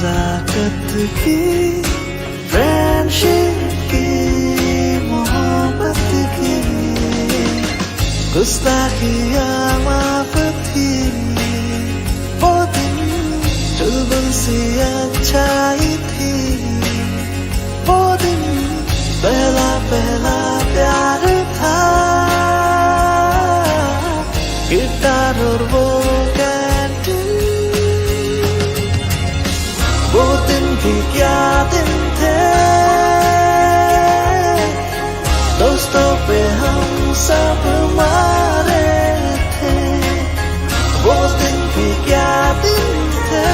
नजाकत की फ्रेंडशिप की मोहब्बत की गुस्ताखियाँ माफ थी वो दिन चुलबुल सी अच्छाई थी वो दिन पहला पहला प्यार था गिटार और वो कैंटीन वो दिन भी क्या दिन थे दोस्तों पे हम सब मारे थे वो दिन भी क्या दिन थे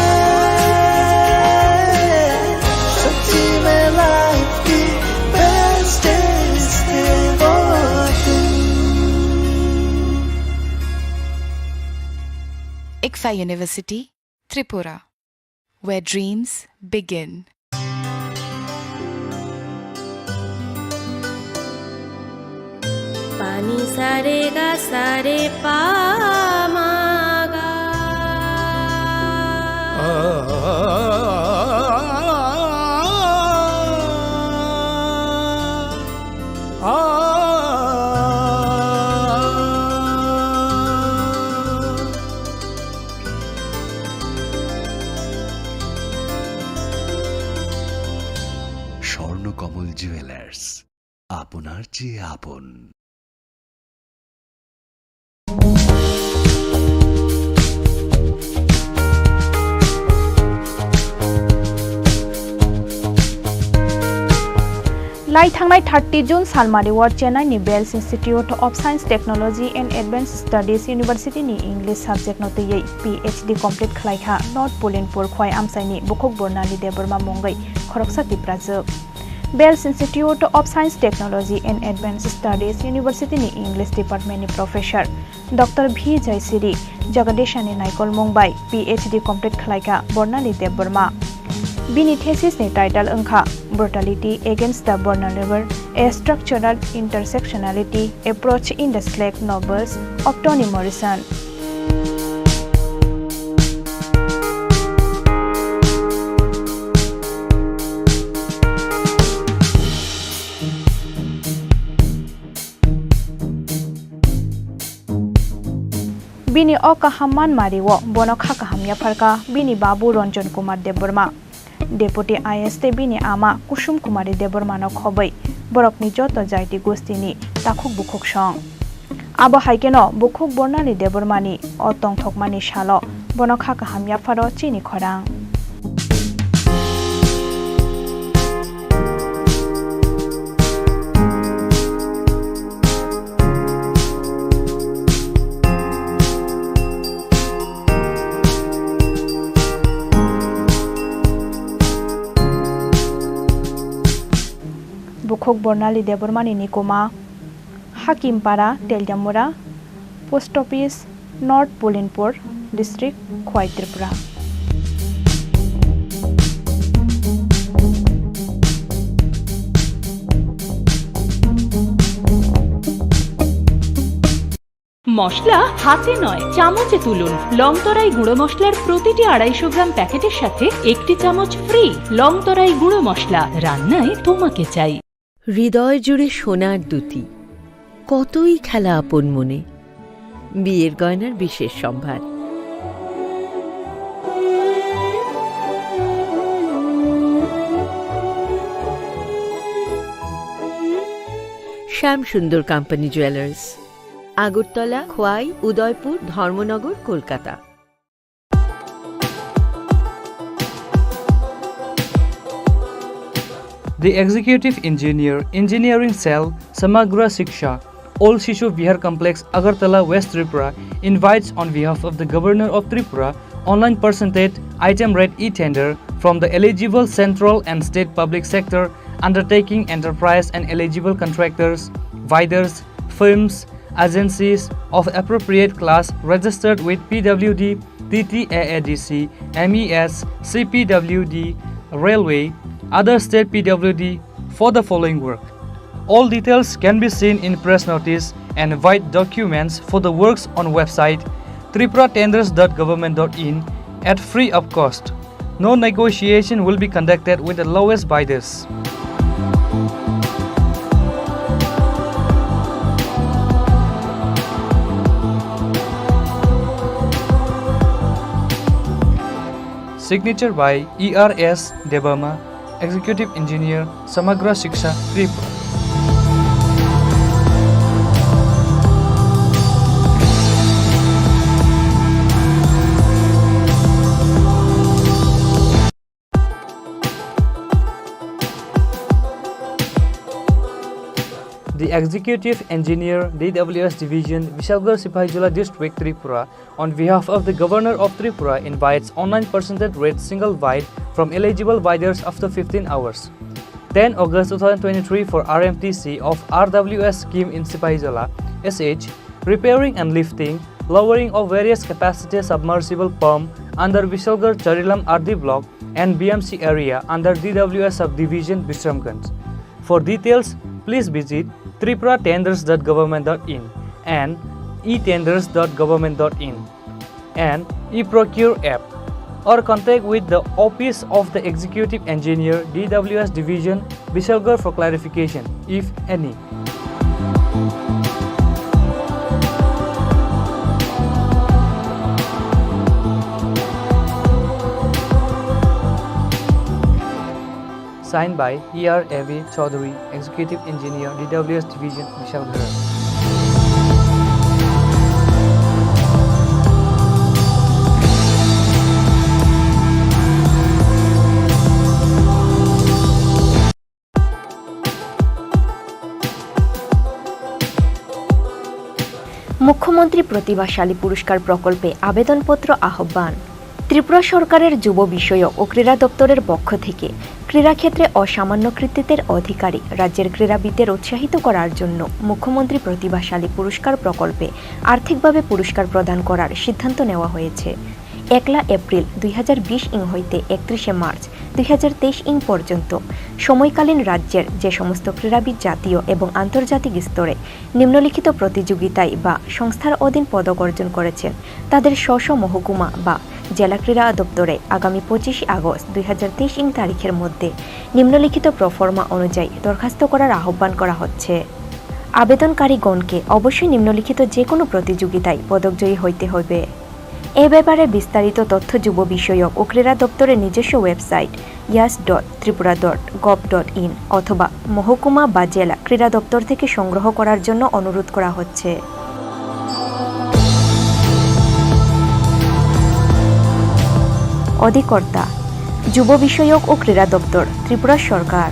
सच्ची में लाइफ की बेस्ट डेज थे वो दिन ICFA University, Tripura, where dreams begin. पानी सारे गा सारे पामागा স্বর্ণকমল জুয়েলার্স আপনার চেয়ে আপন। लाई थांनाय 30 जून सालमारि वार चेन्नाईनि Vels institute of science technology and advance studies यूनिवर्सिटीनि इंग्लिश सब्जेक्ट नोटयै PhD कमप्लीट खालायखा नॉर्थ पोलिनपुर खय आमसाइनि बुखक बरनाली देबरमा मंगै खरकसा तिप्राजो Vels institute of science technology and advance studies यूनिवर्सिटीनि इंग्लिश डिपार्टमेंटनि प्रोफेसर डॉक्टर V जयसिरी जगदीशानि नायकल मंगबाय PhD कमप्लीट खालायखा बरनाली देबरमा बिनि थेसिसनि टाइटल ओंखा Brutality Against the Vulnerable, a Structural Intersectionality Approach in the Slack Novels of Toni Morrison. Bini o kahaman mariwo bono khakahamya farka bini babu Ranjan Kumar Deborma. Deputy IS bini ama Kusum Kumari Debormano khobai borokni joto jaiti gostini takhuk bukhuk song abo haikeno bukhuk bornali Debormani o tongthokmani shalo bono khakahamya faro Chini Khorang बुखक बरनाली देबरमानी निकोमा Hakimpara Teliamura post office north Pulinpur district खय त्रिपुरा মশলা হাতে নয় চামচে তুলুন লংতরাই গুঁড়ো মশলার প্রতিটি 250 গ্রাম প্যাকেটের সাথে একটি চামচ ফ্রি লংতরাই গুঁড়ো মশলা রান্নায় তোমাকে চাই হৃদয় জুড়ে সোনার দুটি কতই খেলা আপন মনে বিয়ের গয়নার বিশেষ সম্ভার শ্যাম সুন্দর company jewellers Agartala Khowai Udaipur Dharmanagar Kolkata The Executive Engineer, Engineering Cell, Samagra Shiksha, Old Shishu Vihar Complex, Agartala, West Tripura, invites on behalf of the Governor of Tripura, online percentage item rate e-tender from the eligible central and state public sector undertaking enterprise and eligible contractors, vendors, firms, agencies of appropriate class registered with PWD, TTAADC, MES, CPWD, Railway, other state PWD for the following work. All details can be seen in press notice and white documents for the works on website tripuratenders.government.in at free of cost. No negotiation will be conducted with the lowest bidders. Signature by ERS Debama, Executive Engineer, Samagra Shiksha, Tripura. The Executive Engineer, DWS Division, Vishalgarh Sipahijala District, Tripura, on behalf of the Governor of Tripura, invites online percentage rate single bid from eligible bidders after 15 hours. 10 August 2023 for RMTC of RWS scheme in Sipahijala, SH, repairing and lifting, lowering of various capacity submersible pump under Vishalgarh Charilam RD block and BMC area under DWS subdivision Visramganj. For details, please visit tripuratenders.government.in and etenders.government.in and eProcure app, or contact with the Office of the Executive Engineer, DWS Division, Vishalgarh for clarification, if any. Signed by E.R. A.V. Chaudhary, Executive Engineer, DWS Division, Vishalgarh. মুখ্যমন্ত্রী প্রতিভাশালী পুরস্কার প্রকল্পে আবেদনপত্র আহ্বান। ত্রিপুরা সরকারের যুব বিষয়ক ও ক্রীড়া দপ্তরের পক্ষ থেকে ক্রীড়াক্ষেত্রে অসামান্য কৃতিত্বের অধিকারী রাজ্যের ক্রীড়াবিদদের উৎসাহিত করার জন্য মুখ্যমন্ত্রী প্রতিভাশালী পুরস্কার প্রকল্পে আর্থিকভাবে পুরস্কার প্রদান করার সিদ্ধান্ত নেওয়া হয়েছে। 1 এপ্রিল 2020 হইতে 31 মার্চ 2023 পর্যন্ত সময়কালীন রাজ্যের যে সমস্ত ক্রীড়াবিদ জাতীয় এবং আন্তর্জাতিক স্তরে নিম্নলিখিত প্রতিযোগিতায় বা সংস্থার অধীন পদক অর্জন করেছেন তাদের স্ব মহকুমা বা জেলা ক্রীড়া দপ্তরে আগামী 25 আগস্ট 2023 তারিখের মধ্যে নিম্নলিখিত প্রফর্মা অনুযায়ী দরখাস্ত করার আহ্বান করা হচ্ছে। আবেদনকারীগণকে অবশ্যই নিম্নলিখিত যে কোনো প্রতিযোগিতায় পদকজয়ী হইতে হবে। এ ব্যাপারে বিস্তারিত তথ্য যুব বিষয়ক ও ক্রীড়া দপ্তরের নিজস্ব ওয়েবসাইট yas.tripura.gov.in অথবা মহকুমা বা জেলা ক্রীড়া দপ্তর থেকে সংগ্রহ করার জন্য অনুরোধ করা হচ্ছে। অধিকর্তা যুব বিষয়ক ও ক্রীড়া দপ্তর, ত্রিপুরা সরকার।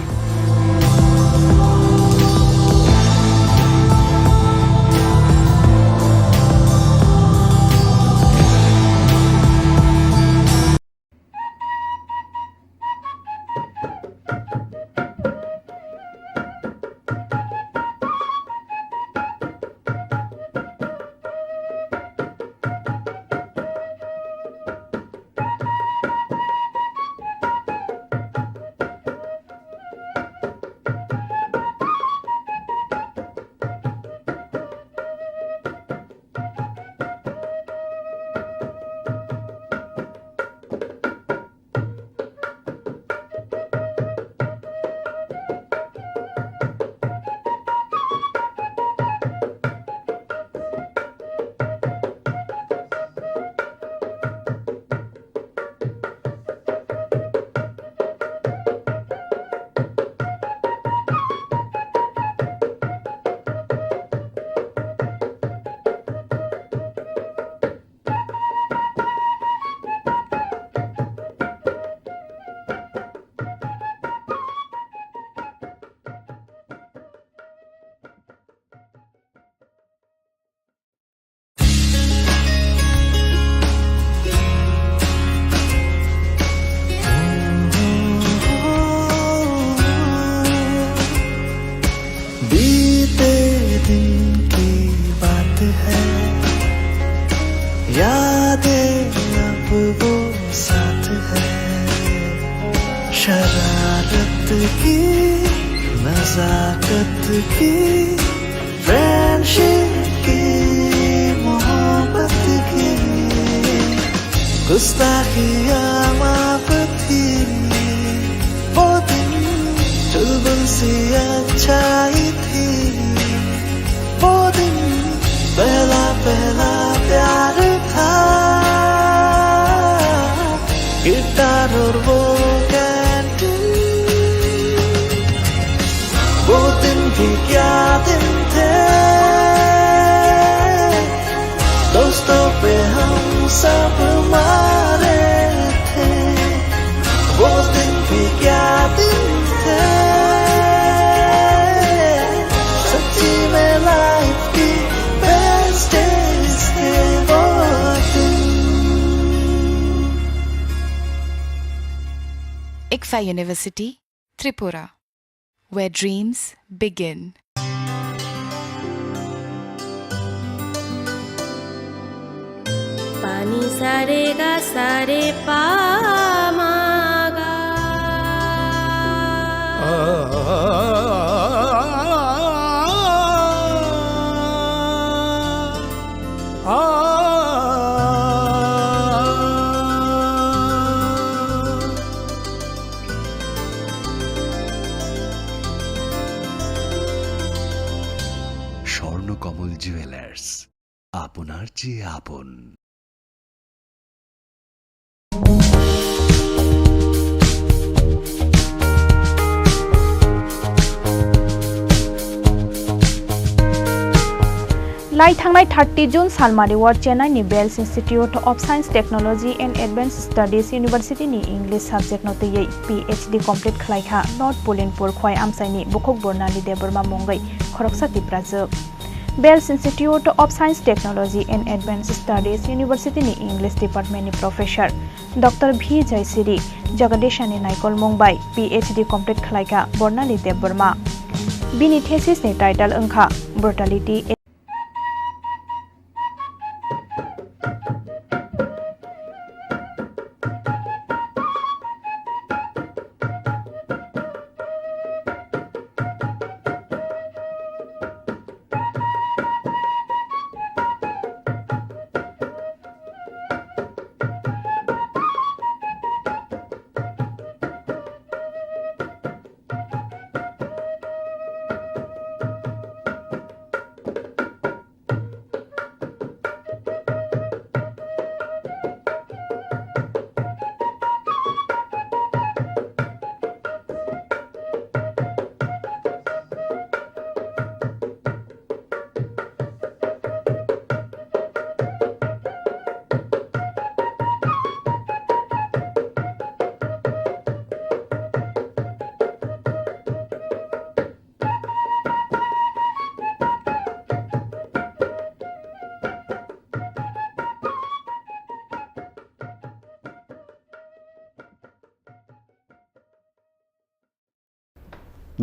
शरारत की नजाकत की फ्रेंडशिप की मोहब्बत की गुस्ताखियाँ माफ सी अच्छाई थी वो दिन पहला पहला प्यार था गिटार और वो कैंटीन वो दिन भी क्या दिन थे दोस्तों पे हम सब मारे थे वो दिन भी क्या दिन थे सच्ची में लाइफ की बेस्ट डेज थे वो दिन। ICFA University, Tripura, where dreams begin. पानी सारे गा सारे पा मागा স্বর্ণকমল জুয়েলার্স, আপনার চেয়ে আপন। लाई थांनाय 30 जून सालमारि वार्ड चेन्नाई नि Vels institute of science technology and advance studies university नि इंग्लिश सब्जेक्ट नोतयै PhD कंप्लीट खलाइखा नॉर्थ पोलिनपुर खोय आमसाइनि बुखक बर्नाली देबरमा मंगै खरकसा तिप्राजोब Vels institute of science technology and advance studies university नि इंग्लिश डिपार्टमेंट नि प्रोफेसर डॉक्टर V जयसिरी जगदीशानि नायकल मंगबाय PhD कंप्लीट खलाइखा बर्नाली देबरमा बिनि थेसिस नि टाइटल ओंखा ब्रुटालिटी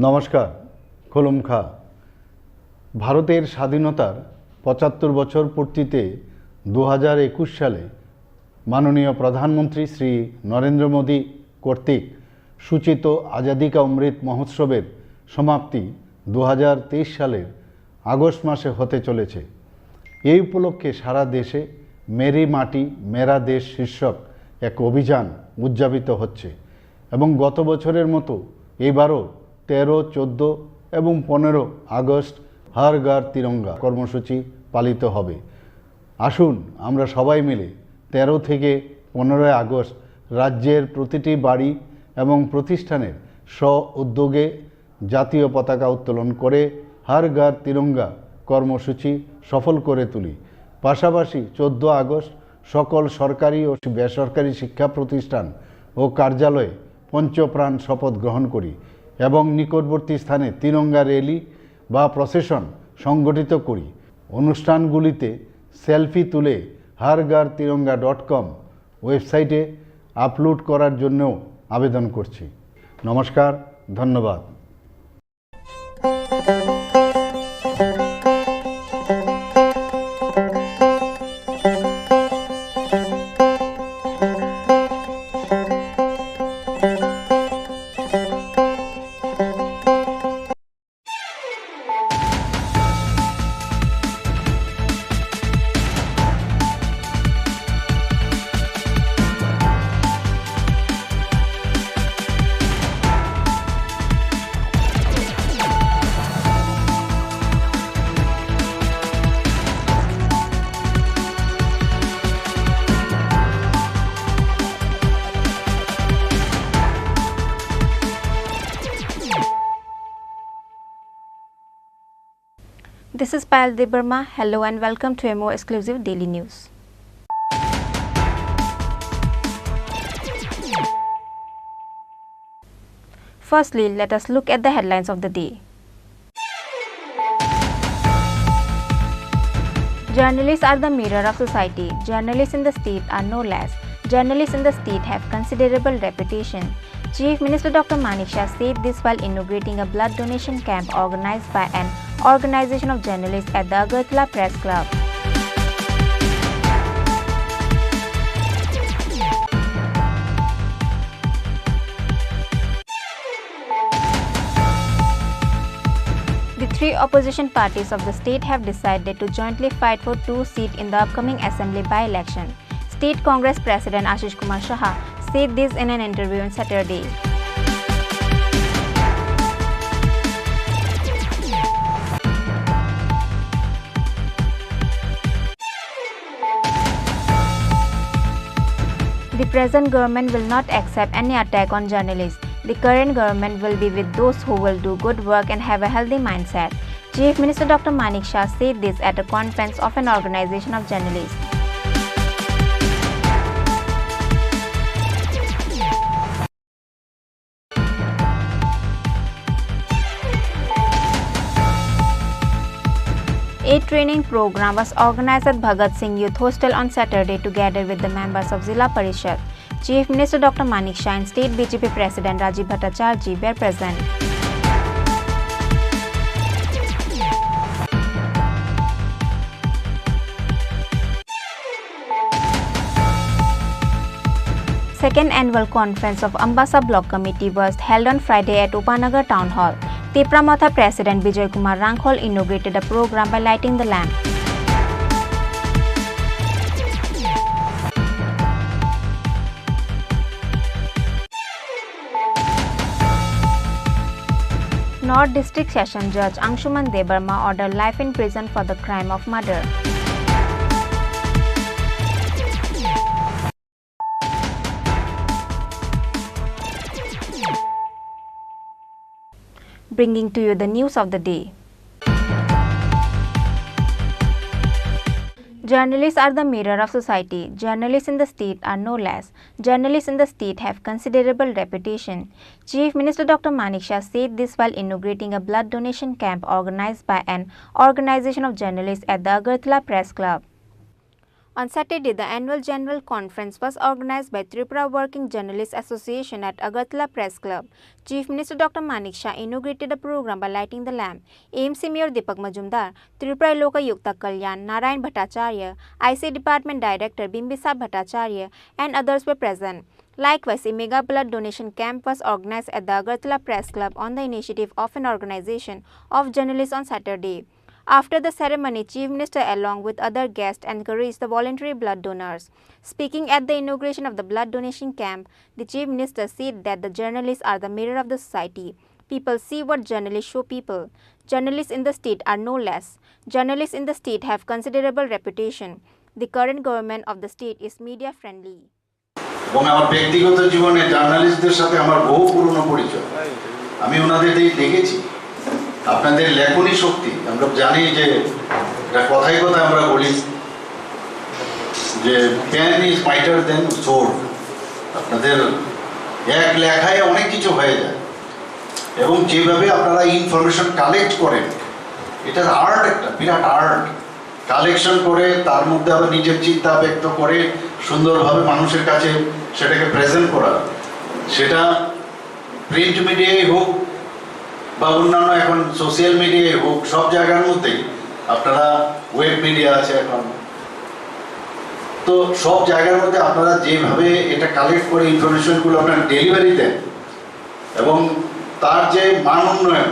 নমস্কার। খুলুমখা। ভারতের স্বাধীনতার ৭৫ বছর পূর্তিতে ২০২১ সালে মাননীয় প্রধানমন্ত্রী শ্রী নরেন্দ্র মোদী কর্তৃক সূচিত আজাদি কা অমৃত মহোৎসবের সমাপ্তি ২০২৩ সালের আগস্ট মাসে হতে চলেছে। এই উপলক্ষে সারা দেশে মেরি মাটি মেরা দেশ শীর্ষক এক অভিযান উদযাপিত হচ্ছে এবং গত বছরের মতো এবারও 13, 14 এবং 15 আগস্ট হর ঘর তিরঙ্গা কর্মসূচি পালিত হবে। আসুন আমরা সবাই মিলে 13 থেকে 15 আগস্ট রাজ্যের প্রতিটি বাড়ি এবং প্রতিষ্ঠানের স্ব উদ্যোগে জাতীয় পতাকা উত্তোলন করে হর ঘর তিরঙ্গা কর্মসূচি সফল করে তুলি। পাশাপাশি 14 আগস্ট সকল সরকারি ও বেসরকারি শিক্ষা প্রতিষ্ঠান ও কার্যালয়ে পঞ্চপ্রাণ শপথ গ্রহণ করি এবং নিকটবর্তী স্থানে তিরঙ্গা র্যালি বা প্রসেশন সংগঠিত করি। অনুষ্ঠানগুলিতে সেলফি তুলে harghar-tiranga.com ওয়েবসাইটে আপলোড করার জন্যও আবেদন করছি। নমস্কার, ধন্যবাদ। This is Payal Debarma. Hello and welcome to a more exclusive daily news. Firstly, let us look at the headlines of the day. Journalists are the mirror of society. Journalists in the state are no less. Journalists in the state have considerable reputation. Chief Minister Dr. Manik Shah said this while inaugurating a blood donation camp organized by an organization of journalists at the Agartala Press Club. The three opposition parties of the state have decided to jointly fight for 2 seats in the upcoming assembly by-election. State Congress President Ashish Kumar Shah said this in an interview on Saturday. The present government will not accept any attack on journalists. The current government will be with those who will do good work and have a healthy mindset. Chief Minister Dr. Manik Shah said this at a conference of an organization of journalists. A training program was organized at Bhagat Singh Youth Hostel on Saturday together with the members of Zilla Parishad. Chief Minister Dr. Manik Shah and State BJP President Rajiv Bhattacharya were present. Second annual conference of Ambasa Block Committee was held on Friday at Upanagar Town Hall. Tipramotha President Vijay Kumar Rankhol inaugurated a program by lighting the lamp. North District Session Judge Anshuman Debarma ordered life in prison for the crime of murder. Bringing to you the news of the day. Journalists are the mirror of society. Journalists in the state are no less. Journalists in the state have considerable reputation. Chief Minister Dr. Manik Shah said this while inaugurating a blood donation camp organized by an organization of journalists at the Agartala Press Club. On Saturday, the annual general conference was organized by Tripura Working Journalists Association at Agartala Press Club. Chief Minister Dr. Manik Shah inaugurated a program by lighting the lamp. AMC Mayor Deepak Majumdar, Tripura Lokayukta Kalyan, Narayan Bhattacharya, IC Department Director Bimbisar Bhattacharya and others were present. Likewise, a mega blood donation camp was organized at the Agartala Press Club on the initiative of an organization of journalists on Saturday. After the ceremony, Chief Minister along with other guests encouraged the voluntary blood donors. Speaking at the inauguration of the blood donation camp, the Chief Minister said that the journalists are the mirror of the society. People see what journalists show people. Journalists in the state are no less. Journalists in the state have considerable reputation. The current government of the state is media friendly. এবং আমার ব্যক্তিগত জীবনে জার্নালিস্টদের সাথে আমার বহু পুরনো পরিচয়। আমি ওনাদের দেখেছি আপনাদের লেখনী শক্তি। আমরা জানি যে কথায় কথায় আমরা বলি যে pen is mightier than sword. আপনাদের এক লেখায় অনেক কিছু হয়ে যায় এবং যেভাবে আপনারা ইনফরমেশন কালেক্ট করেন এটা আর্ট, একটা বিরাট আর্ট। কালেকশন করে তার মধ্যে আবার নিজের চিন্তা ব্যক্ত করে সুন্দরভাবে মানুষের কাছে সেটাকে প্রেজেন্ট করা, সেটা প্রিন্ট মিডিয়ায় হোক বা অন্যান্য এখন সোশ্যাল মিডিয়ায় হোক, সব জায়গার মধ্যেই আপনারা ওয়েব মিডিয়া আছে এখন, তো সব জায়গার মধ্যে আপনারা যেভাবে এটা কালেক্ট করে ইনফরমেশনগুলো আপনারা ডেলিভারি দেন এবং তার যে মান উন্নয়ন,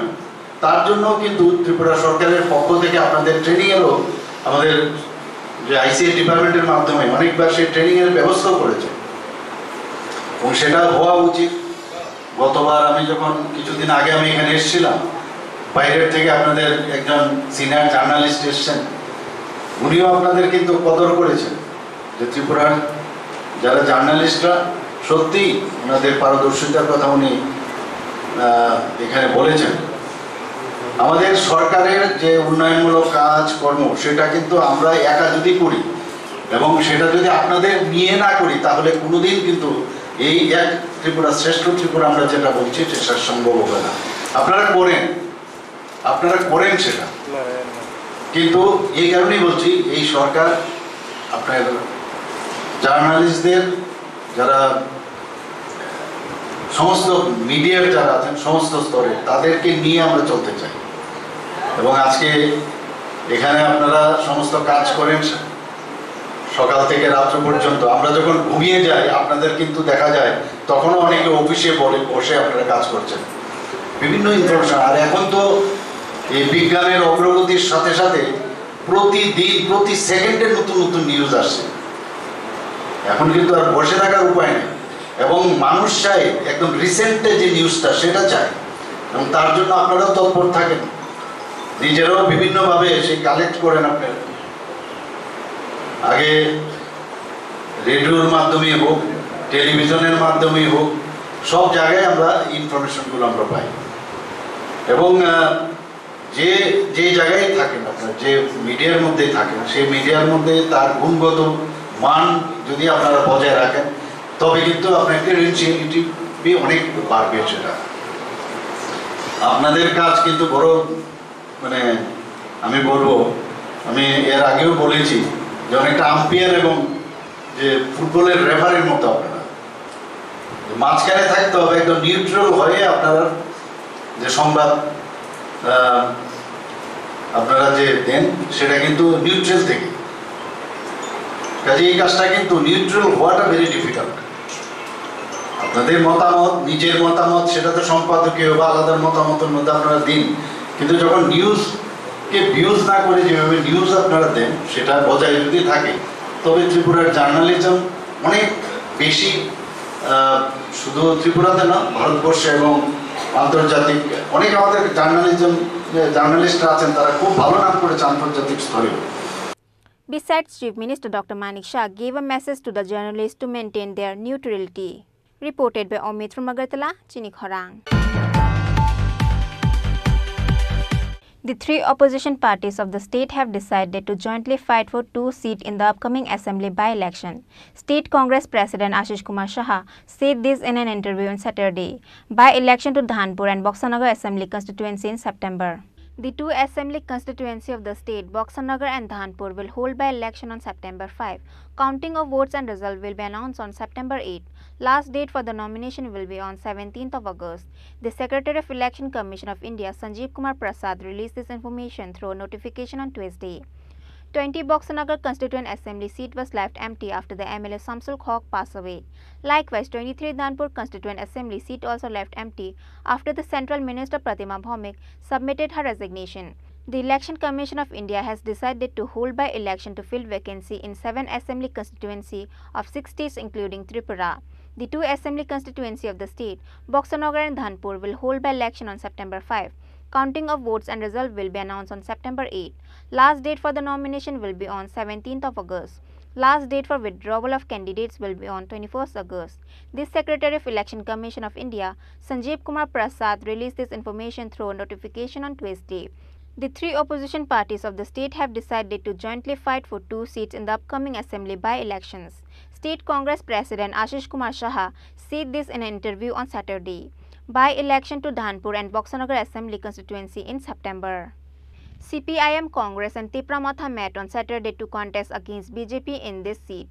তার জন্য কিন্তু ত্রিপুরা সরকারের পক্ষ থেকে আপনাদের ট্রেনিংয়েরও আমাদের যে আইসিএ ডিপার্টমেন্টের মাধ্যমে অনেকবার সেই ট্রেনিংয়ের ব্যবস্থাও করেছে এবং সেটা হওয়া উচিত। গতবার আমি যখন কিছুদিন আগে আমি এখানে এসেছিলাম, বাইরের থেকে আপনাদের একজন সিনিয়র জার্নালিস্ট এসছেন, উনিও আপনাদের কিন্তু কদর করেছেন যে ত্রিপুরার যারা জার্নালিস্টরা সত্যি ওনাদের পারদর্শিতার কথা উনি এখানে বলেছেন। আমাদের সরকারের যে উন্নয়নমূলক কাজ কর্ম সেটা কিন্তু আমরা একা যদি করি এবং সেটা যদি আপনাদের নিয়ে না করি তাহলে কোনোদিন কিন্তু এই এক ত্রিপুরা শ্রেষ্ঠ ত্রিপুরা আমরা যেটা বলছি সেটা সম্ভব হবে না। আপনারা করেন সেটা, কিন্তু এই কারণেই বলছি এই সরকার আপনার জার্নালিস্টদের যারা সমস্ত মিডিয়ার যারা আছেন সমস্ত স্তরে তাদেরকে নিয়ে আমরা চলতে চাই। এবং আজকে এখানে আপনারা সমস্ত কাজ করেন সকাল থেকে রাত্র পর্যন্ত, আমরা যখন ঘুমিয়ে যাই আপনাদের কিন্তু দেখা যায় তখনও অনেকে অফিসে বসে আপনারা কাজ করছেন, বিভিন্ন ইনফরমেশন। আর এখন তো এই বিজ্ঞানের অগ্রগতির সাথে সাথে প্রতিদিন প্রতি সেকেন্ডে নতুন নতুন নিউজ আসছে। এখন কিন্তু আর বসে থাকার উপায় নেই এবং মানুষ চায় একদম রিসেন্টে যে নিউজটা সেটা চায় এবং তার জন্য আপনারাও তৎপর থাকেন, নিজেরাও বিভিন্নভাবে সেই কালেক্ট করেন। আপনার আগে রেডিওর মাধ্যমে হোক, টেলিভিশনের মাধ্যমে হোক, সব জায়গায় আমরা ইনফরমেশনগুলো আমরা পাই। এবং যে যে জায়গায় থাকেন আপনার, যে মিডিয়ার মধ্যে থাকেন, সেই মিডিয়ার মধ্যে তার গুণগত মান যদি আপনারা বজায় রাখেন তবে কিন্তু আপনার ক্রেডেনশিয়ালিটি অনেক বাড়বে। সেটা আপনাদের কাজ কিন্তু বড়, মানে আমি বলবো, আমি এর আগেও বলেছি যে অনেকটা আম্পায়ার এবং যে ফুটবলের রেফারির মতো আপনারা মাঝখানে থাকতে হবে, একদম নিউট্রাল হয়ে আপনারা যে সংবাদ আপনারা যে দেন সেটা কিন্তু নিউট্রাল থেকে। কাজে এই কাজটা কিন্তু নিউট্রাল হওয়াটা ভেরি ডিফিকাল্ট। আপনাদের মতামত, নিজের মতামত, সেটা তো সম্পাদকীয় বা আলাদা মতামতের মধ্যে আপনারা দিন, কিন্তু যখন নিউজকে ভিউজ না করে যেভাবে নিউজ আপনারা দেন সেটা বজায় যদি থাকে তবে ত্রিপুরার জার্নালিজম অনেক বেশি, শুধু ত্রিপুরাতে না ভারতবর্ষে এবং আন্তর্জাতিক অনেক আমাদের জার্নালিস্টরা আছেন, তারা খুব ভালো নাম করেছে আন্তর্জাতিক স্তরে। Besides, Chief Minister Dr. Manik Shah gave a message to the journalists to maintain their neutrality. Reported by Omid from Agartala, Chini Khorang. The three opposition parties of the state have decided to jointly fight for 2 seats in the upcoming assembly by-election. State Congress President Ashish Kumar Shah said this in an interview on Saturday. By-election to Dhanpur and Boxanagar Assembly constituency in September. The 2 assembly constituency of the state, Boxanagar and Dhanpur, will hold by-election on September 5. Counting of votes and result will be announced on September 8. Last date for the nomination will be on 17th of August. The Secretary of Election Commission of India, Sanjeev Kumar Prasad, released this information through a notification on Tuesday. 20 Boxanagar constituent assembly seat was left empty after the MLA Samsul Khok passed away. Likewise, 23 Dhanpur constituent assembly seat also left empty after the Central Minister Pratima Bhaumik submitted her resignation. The Election Commission of India has decided to hold by election to fill vacancy in 7 assembly constituency of 6 states including Tripura. The 2 assembly constituency of the state, Boxanagar and Dhanpur, will hold by election on September 5. Counting of votes and result will be announced on September 8. Last date for the nomination will be on 17th of August. Last date for withdrawal of candidates will be on 21st August. The Secretary of Election Commission of India, Sanjeev Kumar Prasad, released this information through a notification on Tuesday. The 3 opposition parties of the state have decided to jointly fight for 2 seats in the upcoming assembly by-elections. State Congress President Ashish Kumar Shah said this in an interview on Saturday. By-election to Dhanpur and Boxanagar Assembly constituency in September. CPIM Congress and Tipra met on Saturday to contest against BJP in this seat.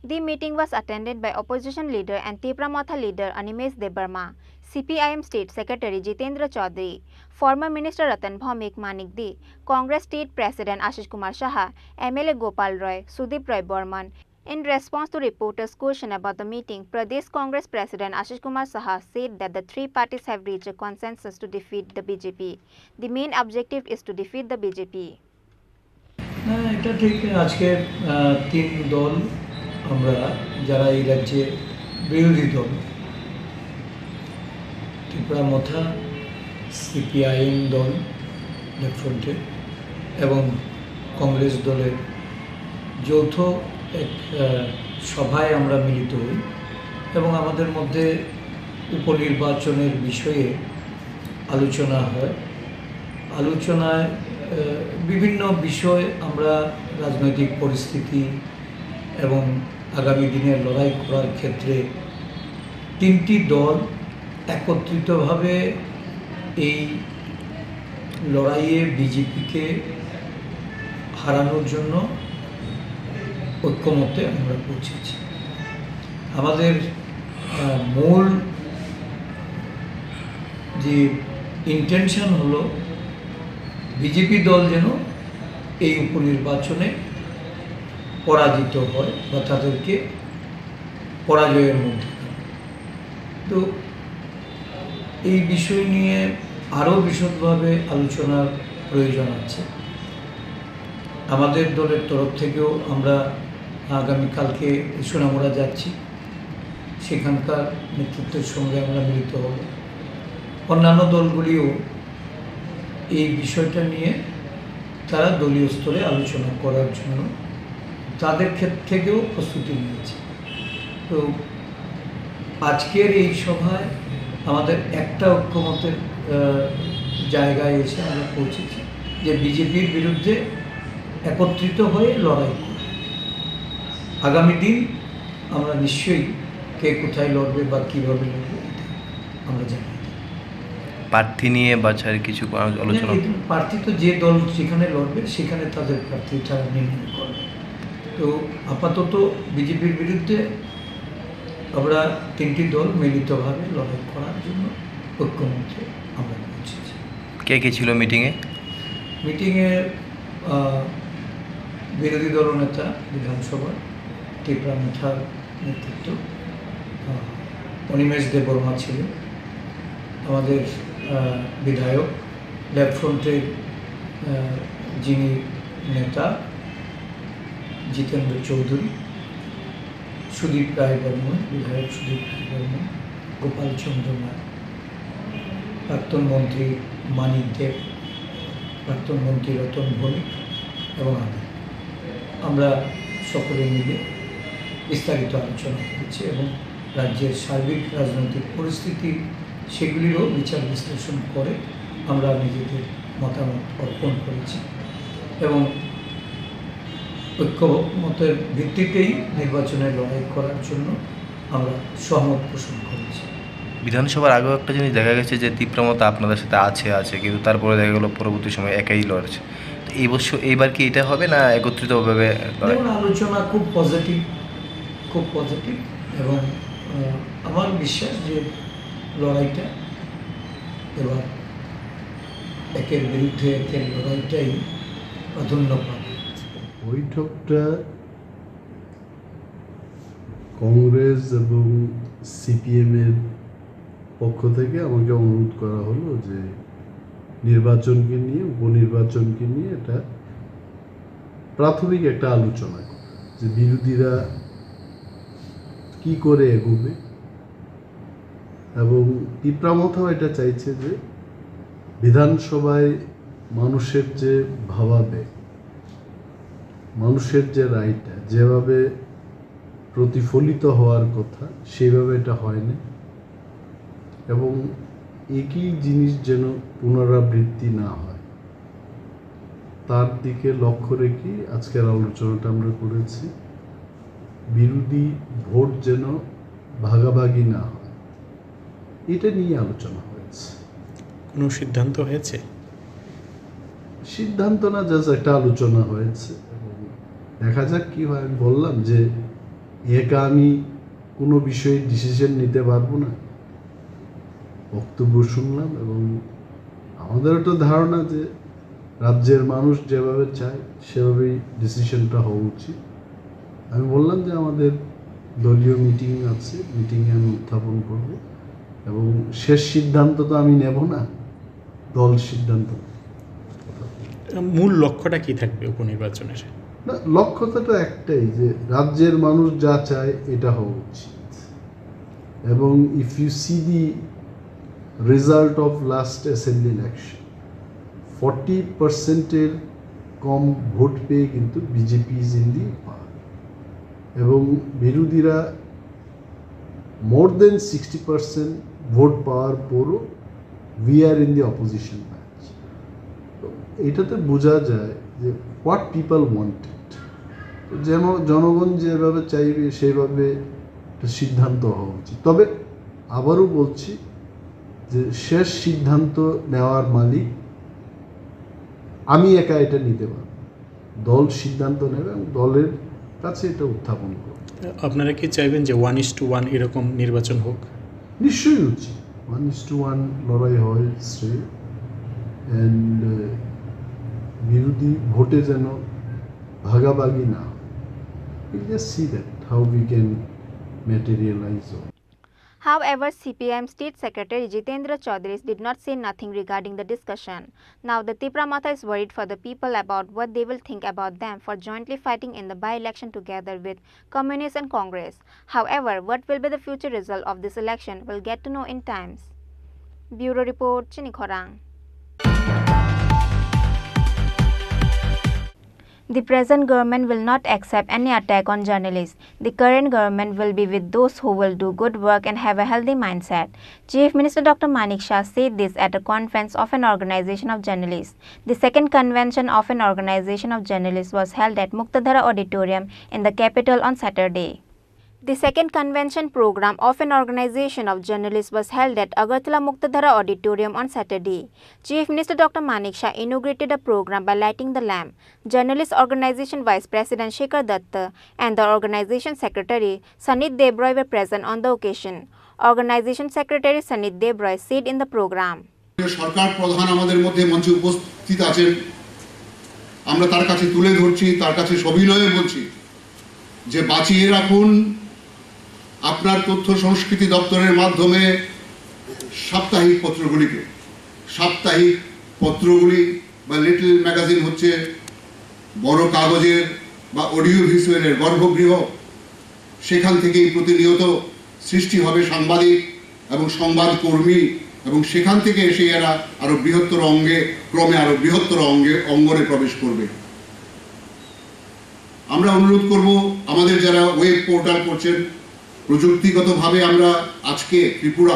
The meeting was attended by opposition leader and Tipra leader Animesh Debarma, CPIM State Secretary Jitendra Chaudhary, former Minister Ratan Bhaumik Manik De, Congress State President Ashish Kumar Shah, MLA Gopal Roy, Sudip Roy Borman. In response to reporters' question about the meeting, Pradesh Congress President Ashish Kumar Shah said that the 3 parties have reached a consensus to defeat the BJP. The main objective is to defeat the BJP. এটা ঠিক আজকে 3 দল আমরা যারা এই রাজ্যে বিরোধী দল, ত্রিপুরা মথা, সিপিআইএম দল লেফটফ্রন্টে এবং কংগ্রেস দলের যৌথ এক সভায় আমরা মিলিত হই এবং আমাদের মধ্যে উপনির্বাচনের বিষয়ে আলোচনা হয়। আলোচনায় বিভিন্ন বিষয় আমরা রাজনৈতিক পরিস্থিতি এবং আগামী দিনের লড়াই করার ক্ষেত্রে তিনটি দল একত্রিতভাবে এই লড়াইয়ে বিজেপিকে হারানোর জন্য ঐক্যমত্যে আমরা পৌঁছেছি। আমাদের মূল যে ইন্টেনশন হলো বিজেপি দল যেন এই উপনির্বাচনে পরাজিত হয় বা তাদেরকে পরাজয়ের মধ্যে। তো এই বিষয় নিয়ে আরও বিশদভাবে আলোচনার প্রয়োজন আছে। আমাদের দলের তরফ থেকেও আমরা আগামীকালকে সোনামুড়া যাচ্ছি, সেখানকার নেতৃত্বের সঙ্গে আমরা মিলিত হব। অন্যান্য দলগুলিও এই বিষয়টা নিয়ে তারা দলীয় স্তরে আলোচনা করার জন্য তাদের ক্ষেত্র থেকেও প্রস্তুতি নিয়েছে। তো আজকের এই সভায় আমাদের একটা ঐক্যমতের জায়গায় এসে আমরা পৌঁছেছি যে বিজেপির বিরুদ্ধে একত্রিত হয়ে লড়াই করা। আগামী দিন আমরা নিশ্চয়ই কে কোথায় লড়বে বা কীভাবে লড়বে আমরা জানি। প্রার্থী নিয়ে বাছাইয়ের কিছু আলোচনা, প্রার্থী তো যে দল যেখানে লড়বে সেখানে তাদের প্রার্থী তারা নির্ণয় করবে। তো আপাতত বিজেপির বিরুদ্ধে আমরা তিনটি দল মিলিতভাবে লড়াই করার জন্য ঐক্যমত্যে আমরা পৌঁছেছি। কে কে ছিল মিটিংয়ে? বিরোধী দলনেতা বিধানসভার ত্রিপুরা মেথার নেতৃত্ব, অনিমেষ দেববর্মা ছিলেন, আমাদের বিধায়ক লেফট ফ্রন্টের যিনি নেতা জিতেন্দ্র চৌধুরী, সুদীপ রায় বর্মন, বিধায়ক সুদীপ রায় বর্মন, গোপাল চন্দ্র নাথ, প্রাক্তন মন্ত্রী মানিক দেব, প্রাক্তন মন্ত্রী রতন ভৌমিক এবং আমরা সকলে মিলে বিস্তারিত আলোচনা করেছি এবং রাজ্যের সার্বিক রাজনৈতিক পরিস্থিতি সেগুলিরও বিচার বিশ্লেষণ করে আমরা নিজেদের মতামত অর্পণ করেছি এবং ঐক্যমতের ভিত্তিতেই নির্বাচনে লড়াই করার জন্য আমরা সহমত পোষণ করেছি। বিধানসভার আগেও একটা জিনিস দেখা গেছে যে তীব্রমতা আপনাদের সাথে আছে কিন্তু তারপরে দেখা গেলো পরবর্তী সময় একাই লড়ছে। তো এইবার কি এটা হবে না একত্রিতভাবে? আলোচনা খুব পজিটিভ এবং আমার বিশ্বাস যে লড়াইটা এবার একের বিরুদ্ধে একের লড়াইটাই প্রাধান্য পাবে। বৈঠকটা কংগ্রেস এবং সিপিএমের পক্ষ থেকে আমাকে অনুরোধ করা হলো যে নির্বাচনকে নিয়ে, উপনির্বাচনকে নিয়ে এটা প্রাথমিক একটা আলোচনা করা, যে বিরোধীরা কি করে এগোবে এবং তীব্রামথাও এটা চাইছে যে বিধানসভায় মানুষের যে ভাবাবেগ, মানুষের যে রায়টা যেভাবে প্রতিফলিত হওয়ার কথা সেইভাবে এটা হয়নি এবং একই জিনিস যেন পুনরাবৃত্তি না হয় তার দিকে লক্ষ্য রেখে আজকের আলোচনাটা আমরা করেছি। বিরোধী ভোট যেন ভাগাভাগি না হয় এটা নিয়ে আলোচনা হয়েছে। কোনো সিদ্ধান্ত হয়েছে? সিদ্ধান্ত না, জাস্ট একটা আলোচনা হয়েছে, দেখা যাক কি হয়। আমি বললাম যে একা আমি কোনো বিষয়ে ডিসিশন নিতে পারবো না, বক্তব্য শুনলাম এবং আমাদের একটা ধারণা যে রাজ্যের মানুষ যেভাবে চায় সেভাবেই ডিসিশনটা হওয়া উচিত। আমি বললাম যে আমাদের দলীয় মিটিং আছে, মিটিংয়ে আমি উত্থাপন করব এবং শেষ সিদ্ধান্ত তো আমি নেব না, দল সিদ্ধান্ত। মূল লক্ষ্যটা কি থাকবে উপনির্বাচনের? না, লক্ষ্যটা তো একটাই যে রাজ্যের মানুষ যা চায় এটা হওয়া উচিত এবং if you see the result of last assembly election 40%-এর কম ভোট পেয়ে কিন্তু BJP is in the power এবং বিরোধীরা মোর দেন 60% ভোট পাওয়ার পরও we are in the opposition batch. এটাতে বোঝা যায় যে হোয়াট পিপল ওয়ান্টেড, যেমন জনগণ যেভাবে চাইবে সেইভাবে সিদ্ধান্ত হওয়া উচিত। তবে আবারও বলছি যে শেষ সিদ্ধান্ত নেওয়ার মালিক আমি একা এটা নিতে পারব, দল সিদ্ধান্ত নেবে এবং দলের কাছে এটা উত্থাপন করবে। আপনারা কি চাইবেন যে 1:1 এরকম নির্বাচন হোক? নিশ্চয়ই উচিত, 1:1 লড়াই হয় শ্রেয়, অ্যান্ড বিরোধী ভোটে যেন ভাগাভাগি না। We'll just see that how we can materialize on. However, CPIM State Secretary Jitendra Chaudhary did not say nothing regarding the discussion. Now, the Tripura Matha is worried for the people about what they will think about them for jointly fighting in the by-election together with Communists and Congress. However, what will be the future result of this election we'll get to know in times. Bureau Report, Chini Khorang. The present government will not accept any attack on journalists. The current government will be with those who will do good work and have a healthy mindset. Chief Minister Dr. Manik Shah said this at a conference of an organization of journalists. The second convention of an organization of journalists was held at Muktadhara Auditorium in the capital on Saturday. The second convention program of an organization of journalists was held at Agartala Muktadhara Auditorium on Saturday. Chief Minister Dr. Manik Shah inaugurated the program by lighting the lamp. Journalist Organization Vice President Shekhar Datta and the organization secretary Sanit Debroy were present on the occasion. Organization Secretary Sanit Debroy said in the program, সরকার প্রধান আমাদের মধ্যে মঞ্চে উপস্থিত আছেন, আমরা তার কাছে তুলে ধরছি, তার কাছে সবিনয়ে বলছি যে বাঁচিয়ে রাখুন আপনার তথ্য সংস্কৃতি দপ্তরের মাধ্যমে সাপ্তাহিক পত্রগুলিকে। সাপ্তাহিক পত্রগুলি বা লিটল ম্যাগাজিন হচ্ছে বড় কাগজের বা অডিও ভিজুয়ালের গর্ভগৃহ। সেখান থেকেই প্রতিনিয়ত সৃষ্টি হবে সাংবাদিক এবং সংবাদকর্মী, এবং সেখান থেকে এসে এরা আরো বৃহত্তর অঙ্গে, ক্রমে আরো বৃহত্তর অঙ্গনে প্রবেশ করবে। আমরা অনুরোধ করব আমাদের যারা ওয়েব পোর্টাল করছেন, প্রযুক্তিগতভাবে আমরা আজকে ত্রিপুরা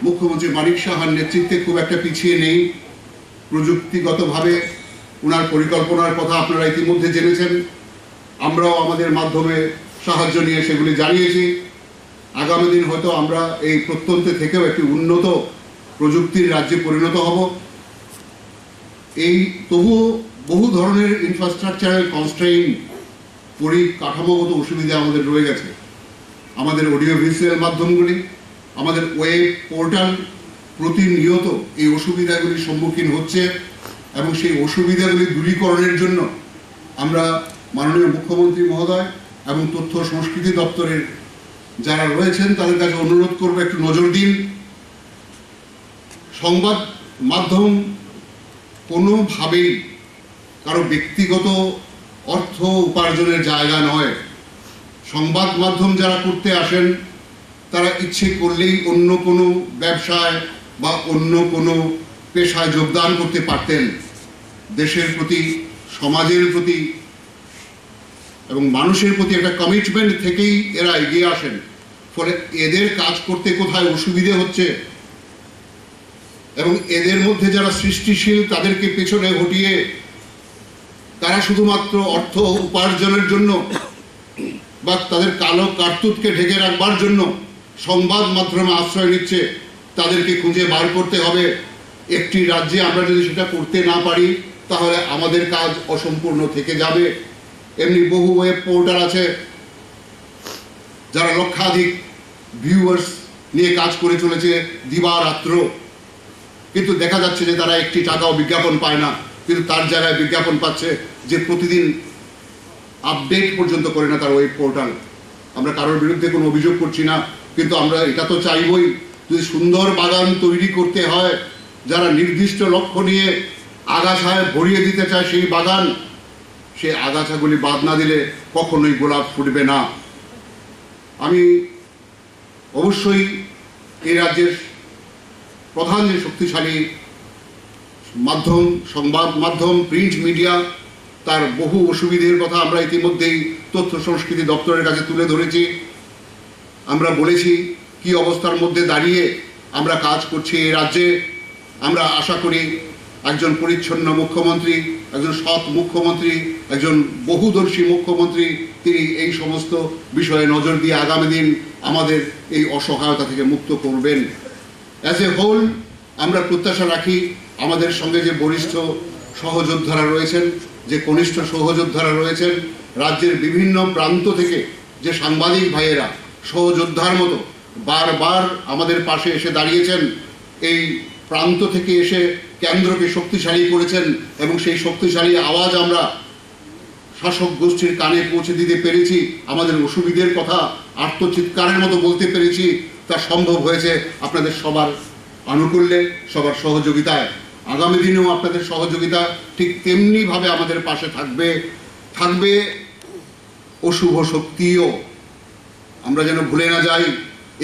মুখ্যমন্ত্রী মানিক সাহার নেতৃত্বে খুব একটা পিছিয়ে নেই। প্রযুক্তিগতভাবে ওনার পরিকল্পনার কথা আপনারা ইতিমধ্যে জেনেছেন, আমরাও আমাদের মাধ্যমে সাহায্য নিয়ে সেগুলি জানিয়েছি। আগামী দিন হয়তো আমরা এই প্রত্যন্তে থেকেও একটি উন্নত প্রযুক্তির রাজ্যে পরিণত হব। এই তবুও বহু ধরনের ইনফ্রাস্ট্রাকচারাল কনস্ট্রেইন, পরিকাঠামোগত অসুবিধা আমাদের রয়ে গেছে। আমাদের অডিও ভিজুয়াল মাধ্যমগুলি, আমাদের ওয়েব পোর্টাল প্রতিনিয়ত এই অসুবিধাগুলির সম্মুখীন হচ্ছে, এবং সেই অসুবিধাগুলি দূরীকরণের জন্য আমরা মাননীয় মুখ্যমন্ত্রী মহোদয় এবং তথ্য সংস্কৃতি দপ্তরের যারা রয়েছেন তাদের কাছে অনুরোধ করব একটু নজর দিন। সংবাদ মাধ্যম কোনোভাবেই কারো ব্যক্তিগত অর্থ উপার্জনের জায়গা নয়। সংবাদ মাধ্যম যারা করতে আসেন তারা ইচ্ছে করলেই অন্য কোনো ব্যবসায় বা অন্য কোনো পেশায় যোগদান করতে পারতেন। দেশের প্রতি, সমাজের প্রতি এবং মানুষের প্রতি একটা কমিটমেন্ট থেকেই এরা এগিয়ে আসেন। ফলে এদের কাজ করতে কোথায় অসুবিধে হচ্ছে এবং এদের মধ্যে যারা সৃষ্টিশীল তাদেরকে পেছনে হটিয়ে তারা শুধুমাত্র অর্থ উপার্জনের জন্য বা তাদের কালো কার্তুতকে ঢেকে রাখবার জন্য সংবাদ মাধ্যমে আশ্রয় নিচ্ছে, তাদেরকে খুঁজে বার করতে হবে। একটি রাজ্যে আমরা যদি সেটা করতে না পারি তাহলে আমাদের কাজ অসম্পূর্ণ থেকে যাবে। এমনি বহু ওয়েব পোর্টাল আছে যারা লক্ষাধিক ভিউয়ার্স নিয়ে কাজ করে চলেছে দিবারাত্র, কিন্তু দেখা যাচ্ছে যে তারা একটি টাকাও বিজ্ঞাপন পায় না। কিন্তু তার জায়গায় বিজ্ঞাপন পাচ্ছে যে প্রতিদিন আপডেট পর্যন্ত করে না তার ওয়েব পোর্টাল। আমরা কারোর বিরুদ্ধে কোনো অভিযোগ করছি না, কিন্তু আমরা এটা তো চাইবই, যদি সুন্দর বাগান তৈরি করতে হয়, যারা নির্দিষ্ট লক্ষ্য নিয়ে আগাছায় ভরিয়ে দিতে চায় সেই বাগান, সেই আগাছাগুলি বাদ না দিলে কখনোই গোলাপ ফুটবে না। আমি অবশ্যই এই রাজ্যের প্রধান যে শক্তিশালী মাধ্যম, সংবাদ মাধ্যম, প্রিন্ট মিডিয়া, তার বহু অসুবিধের কথা আমরা ইতিমধ্যেই তথ্য সংস্কৃতি দপ্তরের কাছে তুলে ধরেছি। আমরা বলেছি কি অবস্থার মধ্যে দাঁড়িয়ে আমরা কাজ করছি এই রাজ্যে। আমরা আশা করি একজন পরিচ্ছন্ন মুখ্যমন্ত্রী, একজন সৎ মুখ্যমন্ত্রী, একজন বহুদর্শী মুখ্যমন্ত্রী, তিনি এই সমস্ত বিষয়ে নজর দিয়ে আগামী দিন আমাদের এই অসহায়তা থেকে মুক্ত করবেন। অ্যাজ এ হোল আমরা প্রত্যাশা রাখি আমাদের সঙ্গে যে বরিষ্ঠ সহযোদ্ধারা রয়েছেন, যে কনিষ্ঠ সহযোদ্ধারা রয়েছেন, রাজ্যের বিভিন্ন প্রান্ত থেকে যে সাংবাদিক ভাইয়েরা সহযোদ্ধার মতো বারবার আমাদের পাশে এসে দাঁড়িয়েছেন, এই প্রান্ত থেকে এসে কেন্দ্রকে শক্তিশালী করেছেন এবং সেই শক্তিশালী আওয়াজ আমরা শাসক গোষ্ঠীর কানে পৌঁছে দিতে পেরেছি, আমাদের অসুবিধের কথা আত্মচিৎকারের মতো বলতে পেরেছি, তা সম্ভব হয়েছে আপনাদের সবার আনুকূল্যে, সবার সহযোগিতায়। আগামী দিনেও আপনাদের সহযোগিতা ঠিক তেমনিভাবে আমাদের পাশে থাকবে অশুভ শক্তিও। আমরা যেন ভুলে না যাই,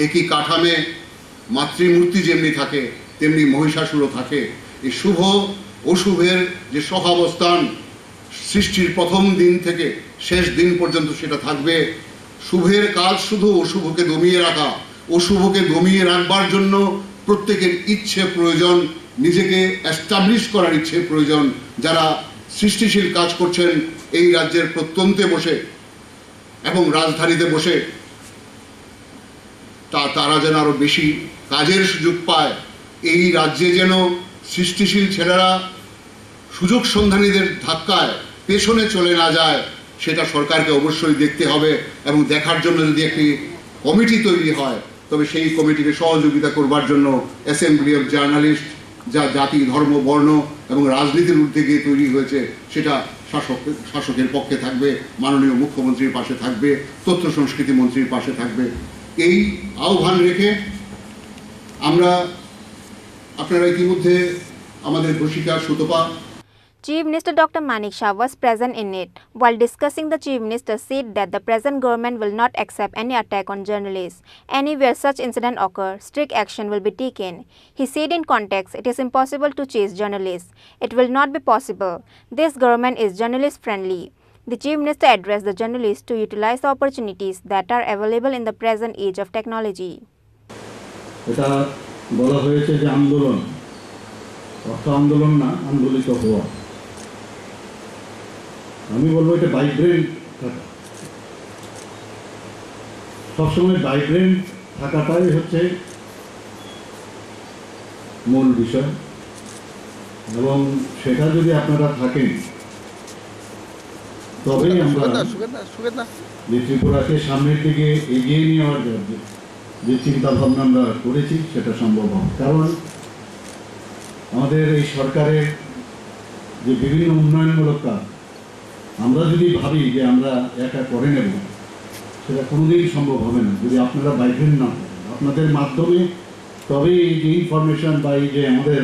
একই কাঠামে মাতৃমূর্তি যেমনি থাকে তেমনি মহিষাসুরও থাকে। এই শুভ অশুভের যে সহাবস্থান সৃষ্টির প্রথম দিন থেকে শেষ দিন পর্যন্ত সেটা থাকবে। শুভের কাজ শুধু অশুভকে দমিয়ে রাখা। অশুভকে দমিয়ে রাখবার জন্য প্রত্যেকের ইচ্ছে প্রয়োজন, নিজেকে এস্টাবলিশ করার ইচ্ছে প্রয়োজন। যারা সৃষ্টিশীল কাজ করছেন এই রাজ্যের প্রত্যন্তে বসে এবং রাজধানীতে বসে, তারা যেন আরো বেশি কাজের সুযোগ পায়। এই রাজ্যে যেন সৃষ্টিশীল ছেলেরা সুযোগ সন্ধানীদের ধাক্কায় পেছনে চলে না যায়, সেটা সরকারকে অবশ্যই দেখতে হবে। এবং দেখার জন্য যদি একটি কমিটি তৈরি হয়, তবে সেই কমিটিকে সহযোগিতা করবার জন্য অ্যাসেম্বলি অফ জার্নালিস্ট, যা জাতি, ধর্ম, বর্ণ এবং রাজনীতির ঊর্ধ্বে গিয়ে তৈরি হয়েছে, সেটা শাসকের পক্ষে থাকবে, মাননীয় মুখ্যমন্ত্রীর পাশে থাকবে, তথ্য সংস্কৃতি মন্ত্রীর পাশে থাকবে। এই আহ্বান রেখে আপনারা ইতিমধ্যে আমাদের ঘোষিকা Sutapa. Chief Minister Dr. Manik Shah was present in it. While discussing, the Chief Minister said that the present government will not accept any attack on journalists. Anywhere such incident occur, strict action will be taken. He said in context, it is impossible to chase journalists. It will not be possible. This government is journalist friendly. The Chief Minister addressed the journalists to utilize the opportunities that are available in the present age of technology. এটা বলা হয়েছে যে আন্দোলন, অর্থ আন্দোলন না, আন্দোলিত হওয়া। আমি বলবো এটা ভাইব্রেন্ট থাকা। সবসময় ভাইব্রেন্ট থাকাটাই হচ্ছে মূল বিষয়, এবং সেটা যদি আপনারা থাকেন তবেই আমরা যে ত্রিপুরাকে সামনের দিকে এগিয়ে নেওয়ার যে চিন্তা ভাবনা আমরা করেছি সেটা সম্ভব হবে। কারণ আমাদের এই সরকারের যে বিভিন্ন উন্নয়নমূলক কাজ, আমরা যদি ভাবি যে আমরা একা করে নেব, সেটা কোনোদিন সম্ভব হবে না যদি আপনারা ভাইব্রেন্ট না হন। আপনাদের মাধ্যমে তবে এই যে ইনফরমেশন বা এই যে আমাদের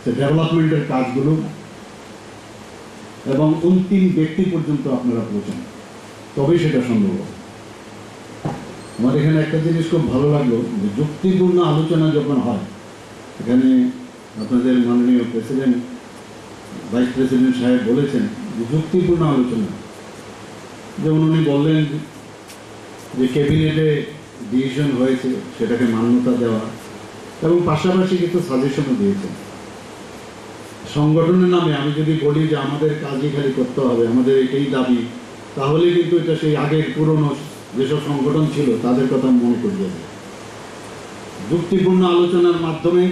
ডেভেলপমেন্টের কাজগুলো এবং অন্তিম ব্যক্তি পর্যন্ত আপনারা পৌঁছান, তবেই সেটা সম্ভব হবে। আমার এখানে একটা জিনিস খুব ভালো লাগলো, যে যুক্তিপূর্ণ আলোচনা যখন হয়, এখানে আপনাদের মাননীয় প্রেসিডেন্ট, ভাইস প্রেসিডেন্ট সাহেব বলেছেন যে যুক্তিপূর্ণ আলোচনা। যেমন উনি বললেন যে ক্যাবিনেটে ডিসিশন হয়েছে সেটাকে মান্যতা দেওয়া, এবং পাশাপাশি কিছু সাজেশনও দিয়েছেন। সংগঠনের নামে আমি যদি বলি যে আমাদের কাজই খালি করতে হবে, আমাদের এটাই দাবি, তাহলে কিন্তু এটা সেই আগের পুরনো যেসব সংগঠন ছিল তাদের কথা মনে করিয়ে দেয়। যুক্তিপূর্ণ আলোচনার মাধ্যমে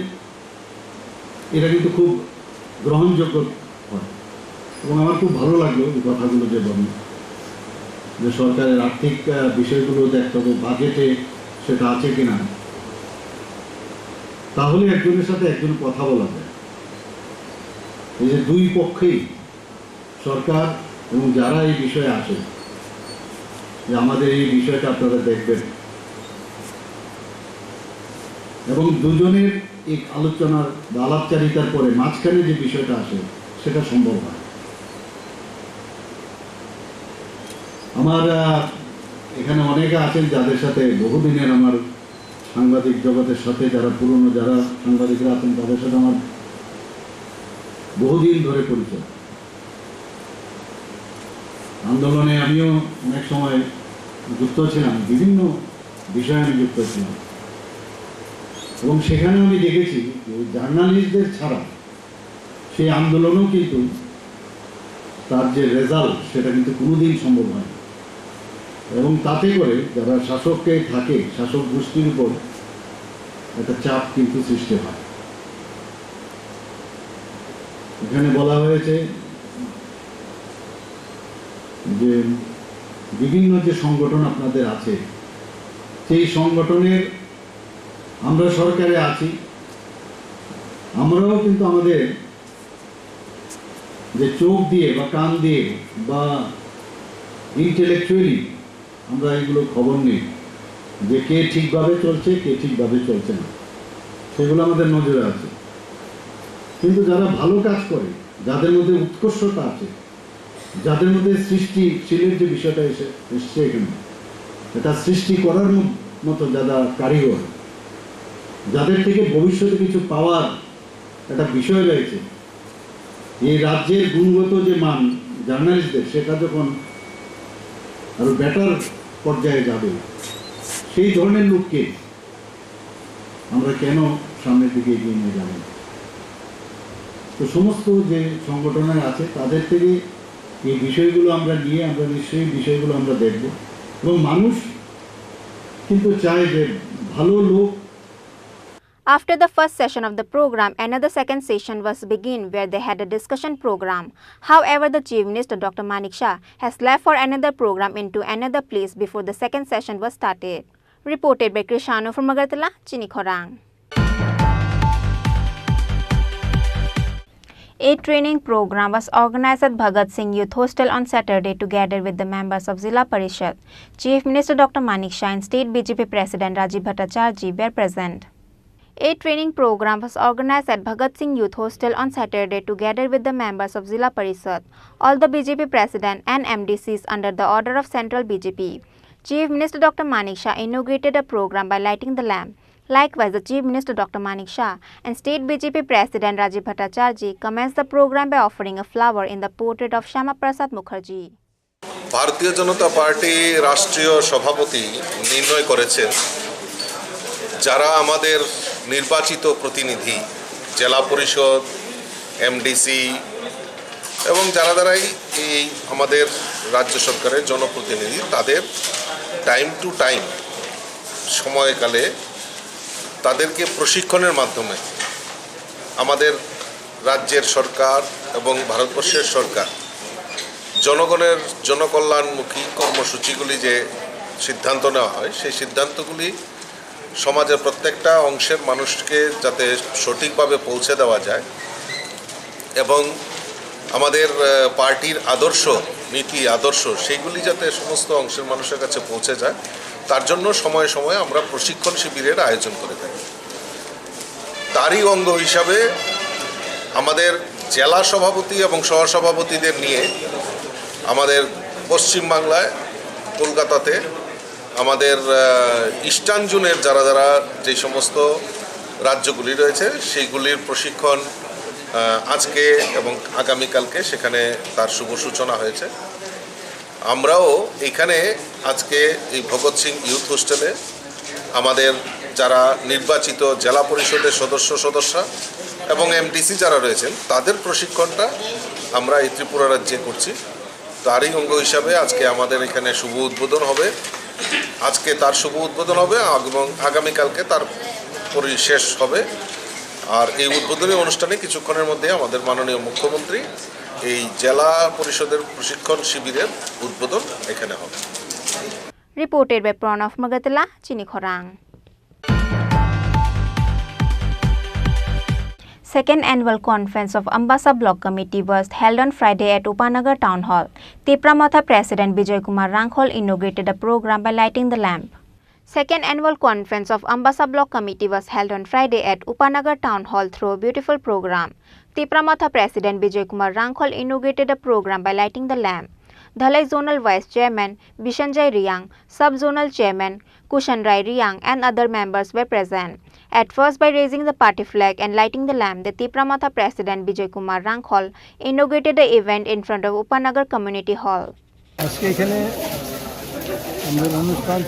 এটা কিন্তু খুব গ্রহণযোগ্য হয়, এবং আমার খুব ভালো লাগলো এই কথাগুলো যে বলেন যে সরকারের আর্থিক বিষয়গুলো দেখতে হবে, বাজেটে সেটা আছে কিনা, তাহলে একজনের সাথে একজন কথা বলা যায়। এই যে দুই পক্ষেই, সরকার এবং যারা এই বিষয়ে আসে, যে আমাদের এই বিষয়টা আপনারা দেখবেন, এবং দুজনের এই আলোচনার বা আলাপচারিতার পরে মাঝখানে যে বিষয়টা আসে সেটা সম্ভব হয়। আমার এখানে অনেকে আছেন যাদের সাথে বহুদিনের আমার সাংবাদিক জগতের সাথে, যারা পুরনো যারা সাংবাদিকরা আছেন তাদের সাথে আমার বহুদিন ধরে পরিচয়। আন্দোলনে আমিও অনেক সময় যুক্ত ছিলাম, বিভিন্ন বিষয়ে আমি যুক্ত ছিলাম, এবং সেখানে আমি দেখেছি যে জার্নালিস্টদের ছাড়া সেই আন্দোলনও কিন্তু তার যে রেজাল্ট সেটা কিন্তু কোনোদিন সম্ভব হয় না, এবং তাতে করে যারা শাসককে থাকে শাসক গোষ্ঠীর উপর একটা চাপ কিন্তু সৃষ্টি হয়। এখানে বলা হয়েছে যে বিভিন্ন যে সংগঠন আপনাদের আছে, সেই সংগঠনের আমরা সরকারে আছি, আমরাও কিন্তু আমাদের যে চোখ দিয়ে বা কান দিয়ে বা ইন্টেলেকচুয়ালি আমরা এগুলো খবর নিই যে কে ঠিকভাবে চলছে কে ঠিকভাবে চলছে না, সেগুলো আমাদের নজরে আছে। কিন্তু যারা ভালো কাজ করে, যাদের মধ্যে উৎকর্ষতা আছে, যাদের মধ্যে সৃষ্টিশীলের যে বিষয়টা এসছে এখানে, এটা সৃষ্টি করার মতো যারা কারিগর, যাদের থেকে ভবিষ্যতে কিছু পাওয়ার একটা বিষয় রয়েছে, এই রাজ্যের গুণগত যে মান জার্নালিস্টদের, সেটা যখন আরো বেটার পর্যায়ে যাবে, সেই ধরনের লোককে আমরা কেন সামনের দিকে এগিয়ে নিয়ে যাব? তো সমস্ত যে সংগঠনের আছে তাদের থেকে এই বিষয়গুলো আমরা নিয়ে আমরা নিশ্চয়ই বিষয়গুলো আমরা দেখব, এবং মানুষ কিন্তু চায় যে ভালো লোক। After the first session of the program, another second session was begin where they had a discussion program. However, the Chief Minister Dr. Manik Shah has left for another program into another place before the second session was started. Reported by Krishano from Agartala, Chini Khorang. A training program was organized at Bhagat Singh Youth Hostel on Saturday together with the members of Zilla Parishad. Chief Minister Dr. Manik Shah and State BJP President Rajiv Bhattacharjee were present. A training program was organized at Bhagat Singh Youth Hostel on Saturday together with the members of Zilla Parishad, all the BJP President and MDCs under the order of Central BJP. Chief Minister Dr. Manik Shah inaugurated a program by lighting the lamp. Likewise, the Chief Minister Dr. Manik Shah and State BJP President Rajiv Bhattacharjee commenced the program by offering a flower in the portrait of Shama Prasad Mukherjee. ভারতীয় জনতা party রাষ্ট্রীয় সভাপতি নির্ণয় করেছেন যারা আমাদের নির্বাচিত প্রতিনিধি, জেলা পরিষদ, এমডিসি এবং যারা দ্বারাই এই আমাদের রাজ্য সরকারের জনপ্রতিনিধি, তাদের টাইম টু টাইম সময়কালে তাদেরকে প্রশিক্ষণের মাধ্যমে আমাদের রাজ্যের সরকার এবং ভারতবর্ষের সরকার জনগণের জনকল্যাণমুখী কর্মসূচিগুলি যে সিদ্ধান্ত নেওয়া হয়, সেই সিদ্ধান্তগুলি সমাজের প্রত্যেকটা অংশের মানুষকে যাতে সঠিকভাবে পৌঁছে দেওয়া যায় এবং আমাদের পার্টির আদর্শ, নীতি আদর্শ, সেইগুলি যাতে সমস্ত অংশের মানুষের কাছে পৌঁছে যায়, তার জন্য সময়ে সময়ে আমরা প্রশিক্ষণ শিবিরের আয়োজন করে থাকি। তারই অঙ্গ হিসাবে আমাদের জেলা সভাপতি এবং সহসভাপতিদের নিয়ে আমাদের পশ্চিমবাংলায় কলকাতাতে আমাদের ইস্টার্ন জোনের যারা যারা যে সমস্ত রাজ্যগুলি রয়েছে সেইগুলির প্রশিক্ষণ আজকে এবং আগামীকালকে সেখানে তার শুভ সূচনা হয়েছে। আমরাও এখানে আজকে এই ভগৎ সিং ইউথ হোস্টেলে আমাদের যারা নির্বাচিত জেলা পরিষদের সদস্যা এবং এমডিসি যারা রয়েছেন তাদের প্রশিক্ষণটা আমরা এই ত্রিপুরা রাজ্যে করছি। তারই অঙ্গ হিসাবে আজকে আমাদের এখানে শুভ উদ্বোধন হবে। আজকে তার শুভ উদ্বোধন হবে এবং আগামীকালকে তার পরিশেষ হবে। আর এই উদ্বোধনী অনুষ্ঠানে কিছুক্ষণের মধ্যে আমাদের মাননীয় মুখ্যমন্ত্রী এই জেলা পরিষদের প্রশিক্ষণ শিবিরের উদ্বোধন এখানে হবে। Reported by Pranav Magatala, Chini Khorang. Second annual conference of Ambasa Block Committee was held on Friday at Upanagar Town Hall. Tipramotha President Bijay Kumar Rankhol inaugurated a program by lighting the lamp. Second annual conference of Ambasa Block Committee was held on Friday at Upanagar Town Hall through a beautiful program. Tipramotha President Bijay Kumar Rankhol inaugurated a program by lighting the lamp. Dhalai Zonal Vice Chairman Bishanjay Riyang, Sub-Zonal Chairman Kushan Rai Riyang and other members were present. At first, by raising the party flag and lighting the lamp, the Tipramotha President Bijay Kumar Rankhol inaugurated the event in front of Upanagar Community Hall. আজকে এখানে আমাদের অনুষ্ঠান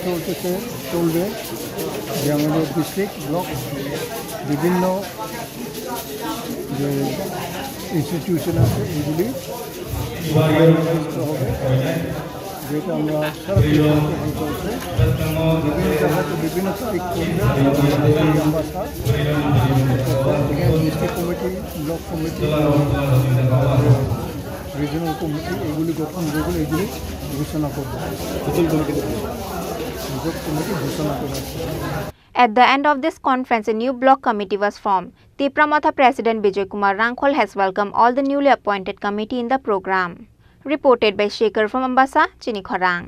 চলবে যে আমাদের district block বিভিন্ন যে institution আছে এগুলি হবে, যেটা আমরা সারা চলছে বিভিন্ন জায়গাতে বিভিন্ন তারিখ করবে district committee, block committee, regional committee এগুলি গঠন যেগুলো এগুলি ঘোষণা করবে, কমিটি ঘোষণা করবে। At the end of this conference, a new block committee was formed. Tipramotha President Bijay Kumar Rangkhol has welcomed all the newly appointed committee in the program. Reported by Shekhar from Ambassa, Chini Khorang.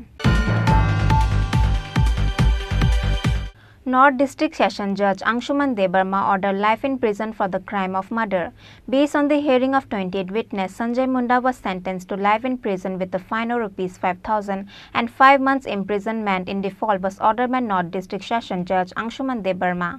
North District Session Judge Anshuman Debarma ordered life in prison for the crime of murder. Based on the hearing of 28 witnesses, Sanjay Munda was sentenced to life in prison with a fine of ₹5,000 and 5 months imprisonment in default was ordered by North District Session Judge Anshuman Debarma.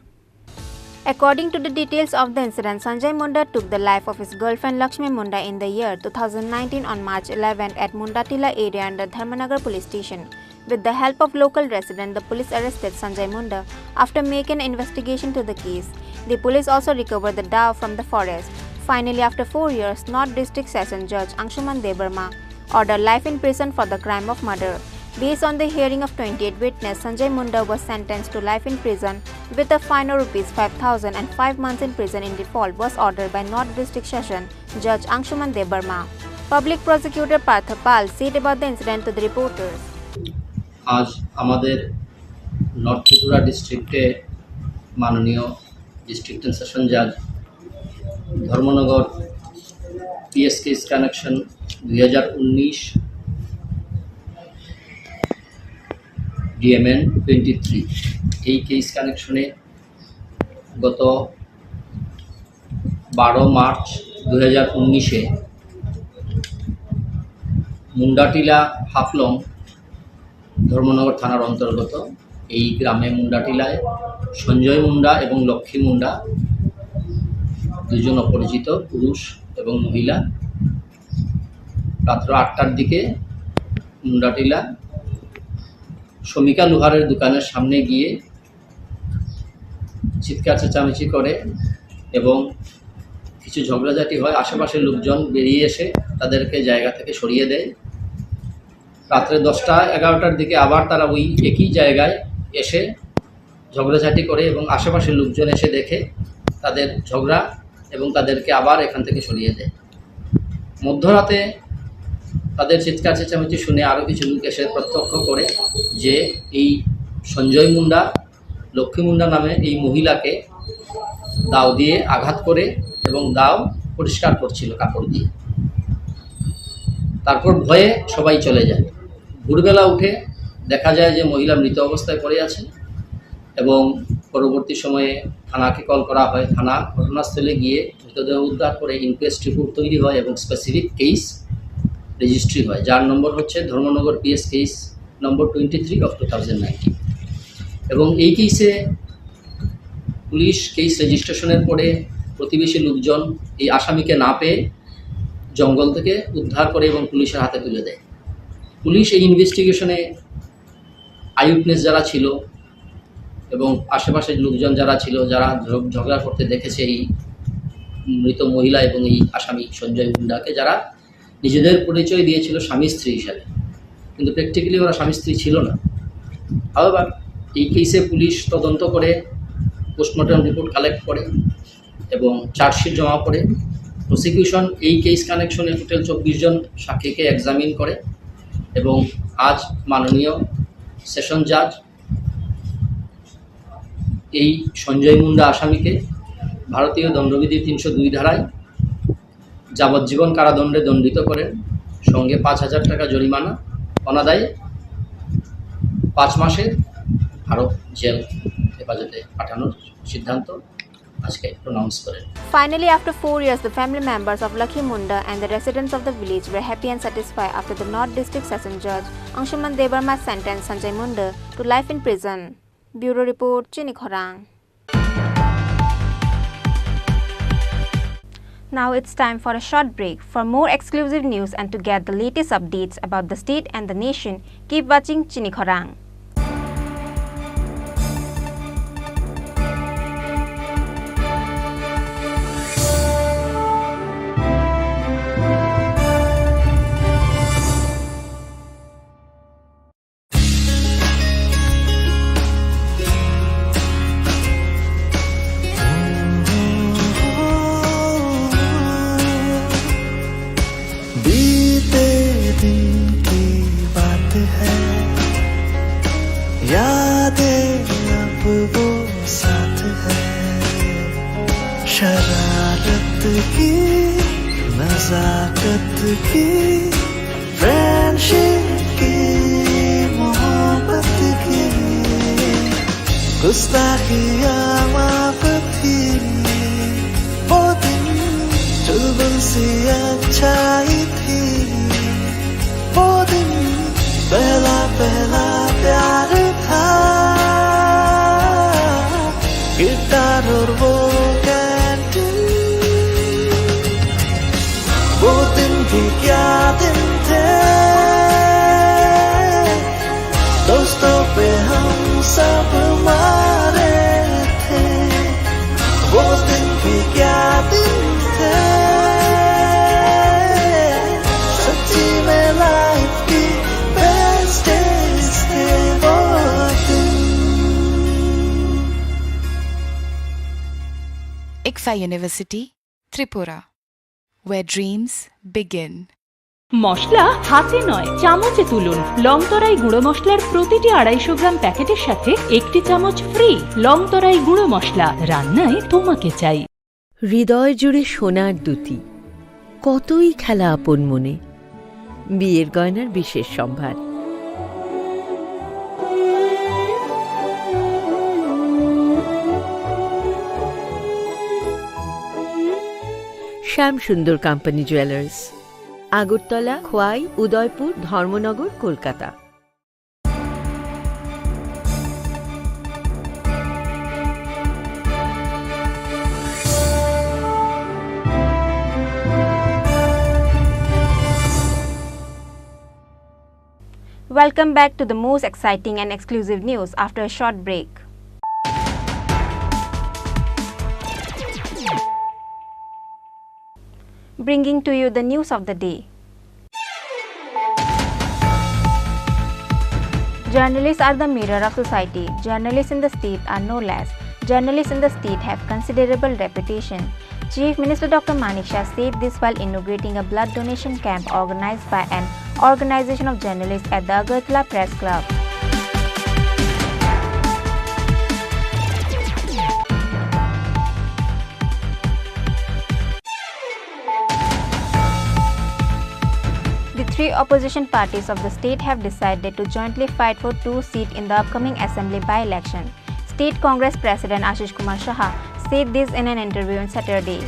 According to the details of the incident, Sanjay Munda took the life of his girlfriend Lakshmi Munda in the year 2019 on March 11 at Mundatila area under Dharmanagar police station. With the help of local residents, the police arrested Sanjay Munda after making an investigation to the case. The police also recovered the dao from the forest. Finally, after 4 years, North District Session Judge Anshuman Debarma ordered life in prison for the crime of murder. Based on the hearing of 28 witnesses, Sanjay Munda was sentenced to life in prison with a fine of ₹5,000 and 5 months in prison in default was ordered by North District Session Judge Anshuman Debarma. Public Prosecutor Partha Pal said about the incident to the reporters. আজ আমাদের north Tripura ডিস্ট্রিক্টে মাননীয় district session জাজ Dharmanagar PS case connection 2019 DMN 23 এই case কানেকশনে গত 12 March 2019-এ মুন্ডাটিলা Haflong Dharmanagar থানার অন্তর্গত এই গ্রামে মুন্ডাটিলায় সঞ্জয় মুন্ডা এবং লক্ষ্মী মুন্ডা দুজন অপরিচিত পুরুষ এবং মহিলা রাত্র 8টার দিকে মুন্ডাটিলা শমিকা লোহারের দোকানের সামনে গিয়ে চিৎকার চেঁচামেচি করে এবং কিছু ঝগড়াঝাটি হয়। আশেপাশের লোকজন বেরিয়ে এসে তাদেরকে জায়গা থেকে সরিয়ে দেয়। রাত্রে 10টা-11টার দিকে আবার তারা ওই একই জায়গায় এসে ঝগড়াঝাটি করে এবং আশেপাশের লোকজন এসে দেখে তাদের ঝগড়া এবং তাদেরকে আবার এখান থেকে সরিয়ে দেয়। মধ্যরাতে তাদের চিৎকার চেঁচামেচি শুনে আরও কিছু লোক এসে প্রত্যক্ষ করে যে এই সঞ্জয় মুন্ডা লক্ষ্মী মুন্ডা নামে এই মহিলাকে দাও দিয়ে আঘাত করে এবং দাও পরিষ্কার করছিল কাপড় দিয়ে। তারপর ভয়ে সবাই চলে যায়। ভোরবেলা উঠে দেখা যায় যে মহিলা মৃত অবস্থায় পড়ে আছে এবং পরবর্তী সময়ে থানাকে কল করা হয়। থানা ঘটনাস্থলে গিয়ে মৃতদেহ উদ্ধার করে ইনকোয়েস্ট রিপোর্ট তৈরি হয় এবং স্পেসিফিক কেস রেজিস্ট্রি হয়, যার নম্বর হচ্ছে ধর্মনগর পিএস কেস নম্বর 23/2019। এবং এই কেসে পুলিশ কেস রেজিস্ট্রেশনের পরে প্রতিবেশী লোকজন এই আসামিকে না পেয়ে জঙ্গল থেকে উদ্ধার করে এবং পুলিশের হাতে তুলে দেয়। পুলিশ এই ইনভেস্টিগেশনে আইউটনেস যারা ছিল এবং আশেপাশের লোকজন যারা ছিল, যারা ঝগড়া করতে দেখেছে এই মৃত মহিলা এবং এই আসামি সঞ্জয় মুন্ডাকে, যারা নিজেদের পরিচয় দিয়েছিল স্বামী স্ত্রী হিসাবে, কিন্তু প্র্যাকটিক্যালি ওরা স্বামী স্ত্রী ছিল না। হাওয়েভার এই কেসে পুলিশ তদন্ত করে পোস্টমর্টম রিপোর্ট কালেক্ট করে এবং চার্জশিট জমা পড়ে। প্রসিকিউশন এই কেস কানেকশনে টোটাল 24 জন সাক্ষীকে এক্সামিন করে এবং আজ মাননীয় সেশন জাজ এই সঞ্জয় মুন্ডা আসামিকে ভারতীয় দণ্ডবিধির 302 ধারায় যাবজ্জীবন কারাদণ্ডে দণ্ডিত করেন, সঙ্গে 5,000 টাকা জরিমানা, অনাদায়ে 5 মাসের ভারত জেল হেফাজতে পাঠানোর সিদ্ধান্ত আজকে প্রনাউন্স করেন। Finally, after 4 years, the family members of Lakshmi Munda and the residents of the village were happy and satisfied after the North District Session Judge Anshuman Debarma sentenced Sanjay Munda to life in prison. Bureau Report, Chini Khorang. Now it's time for a short break. For more exclusive news and to get the latest updates about the state and the nation, keep watching Chini Khorang. नजाकत की friendship की मोहब्बत की गुस्ताखियां माफ थी वो दिन चुलबुल सी अच्छाई थी वो दिन पहला पहला प्यार था गिटार और वो कैंटीन वो दिन भी क्या दिन थे दोस्तों पे हम सब मारे थे वो दिन भी क्या दिन थे सच्ची में लाइफ की बेस्ट डेज थे वो दिन ICFA University, Tripura, where dreams begin. মশলা হাতে নয় চামচে তুলুন লংতরাই গুঁড়ো মশলার প্রতিটি 250 গ্রাম প্যাকেটের সাথে একটি চামচ ফ্রি লংতরাই গুঁড়ো মশলা রান্নায় তোমাকে চাই। হৃদয় জুড়ে সোনার দুটি কতই খেলা আপন মনে বিয়ের গয়নার বিশেষ সম্ভার। শ্যাম সুন্দর company jewellers, Agartala, Khowai, Udaipur, Dharmanagar, Kolkata. Welcome back to the most exciting and exclusive news after a short break. Bringing to you the news of the day. Journalists are the mirror of society. Journalists in the state are no less. Journalists in the state have considerable reputation. Chief Minister Dr. Manik Shah said this while inaugurating a blood donation camp organized by an organization of journalists at the Agartala Press Club. The three opposition parties of the state have decided to jointly fight for 2 seats in the upcoming assembly by-election. State Congress President Ashish Kumar Shah said this in an interview on Saturday.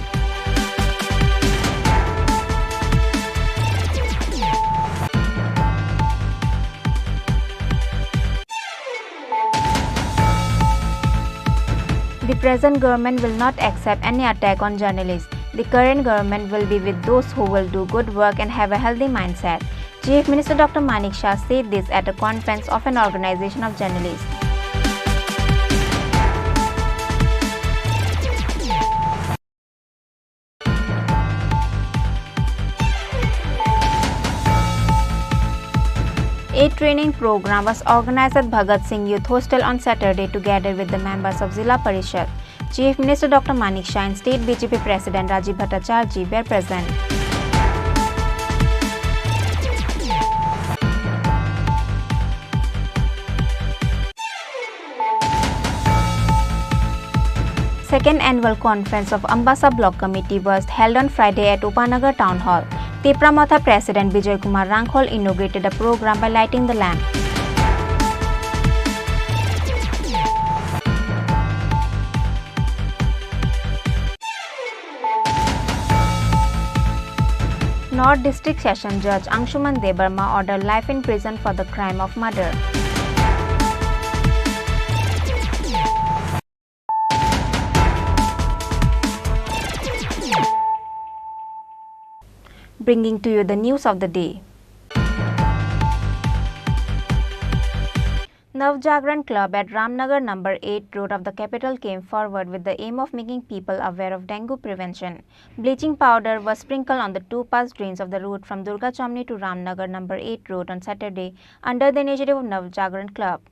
The present government will not accept any attack on journalists. The current government will be with those who will do good work and have a healthy mindset. Chief Minister Dr. Manik Shah said this at a conference of an organization of journalists. A training program was organized at Bhagat Singh Youth Hostel on Saturday together with the members of Zilla Parishad. Chief Minister Dr. Manik Shah and State BJP President Rajiv Bhattacharjee were present. Second annual conference of Ambasa Block Committee was held on Friday at Upanagar Town Hall. Tepramatha President Vijay Kumar Rankhol inaugurated a program by lighting the lamp. North District Session Judge Anshuman Debarma ordered life in prison for the crime of murder. Bringing to you the news of the day. Navjagran Club at Ramnagar No. 8 Road of the capital came forward with the aim of making people aware of dengue prevention. Bleaching powder was sprinkled on the 2-pass drains of the route from Durga Chamni to Ramnagar No. 8 Road on Saturday under the initiative of Navjagran Club.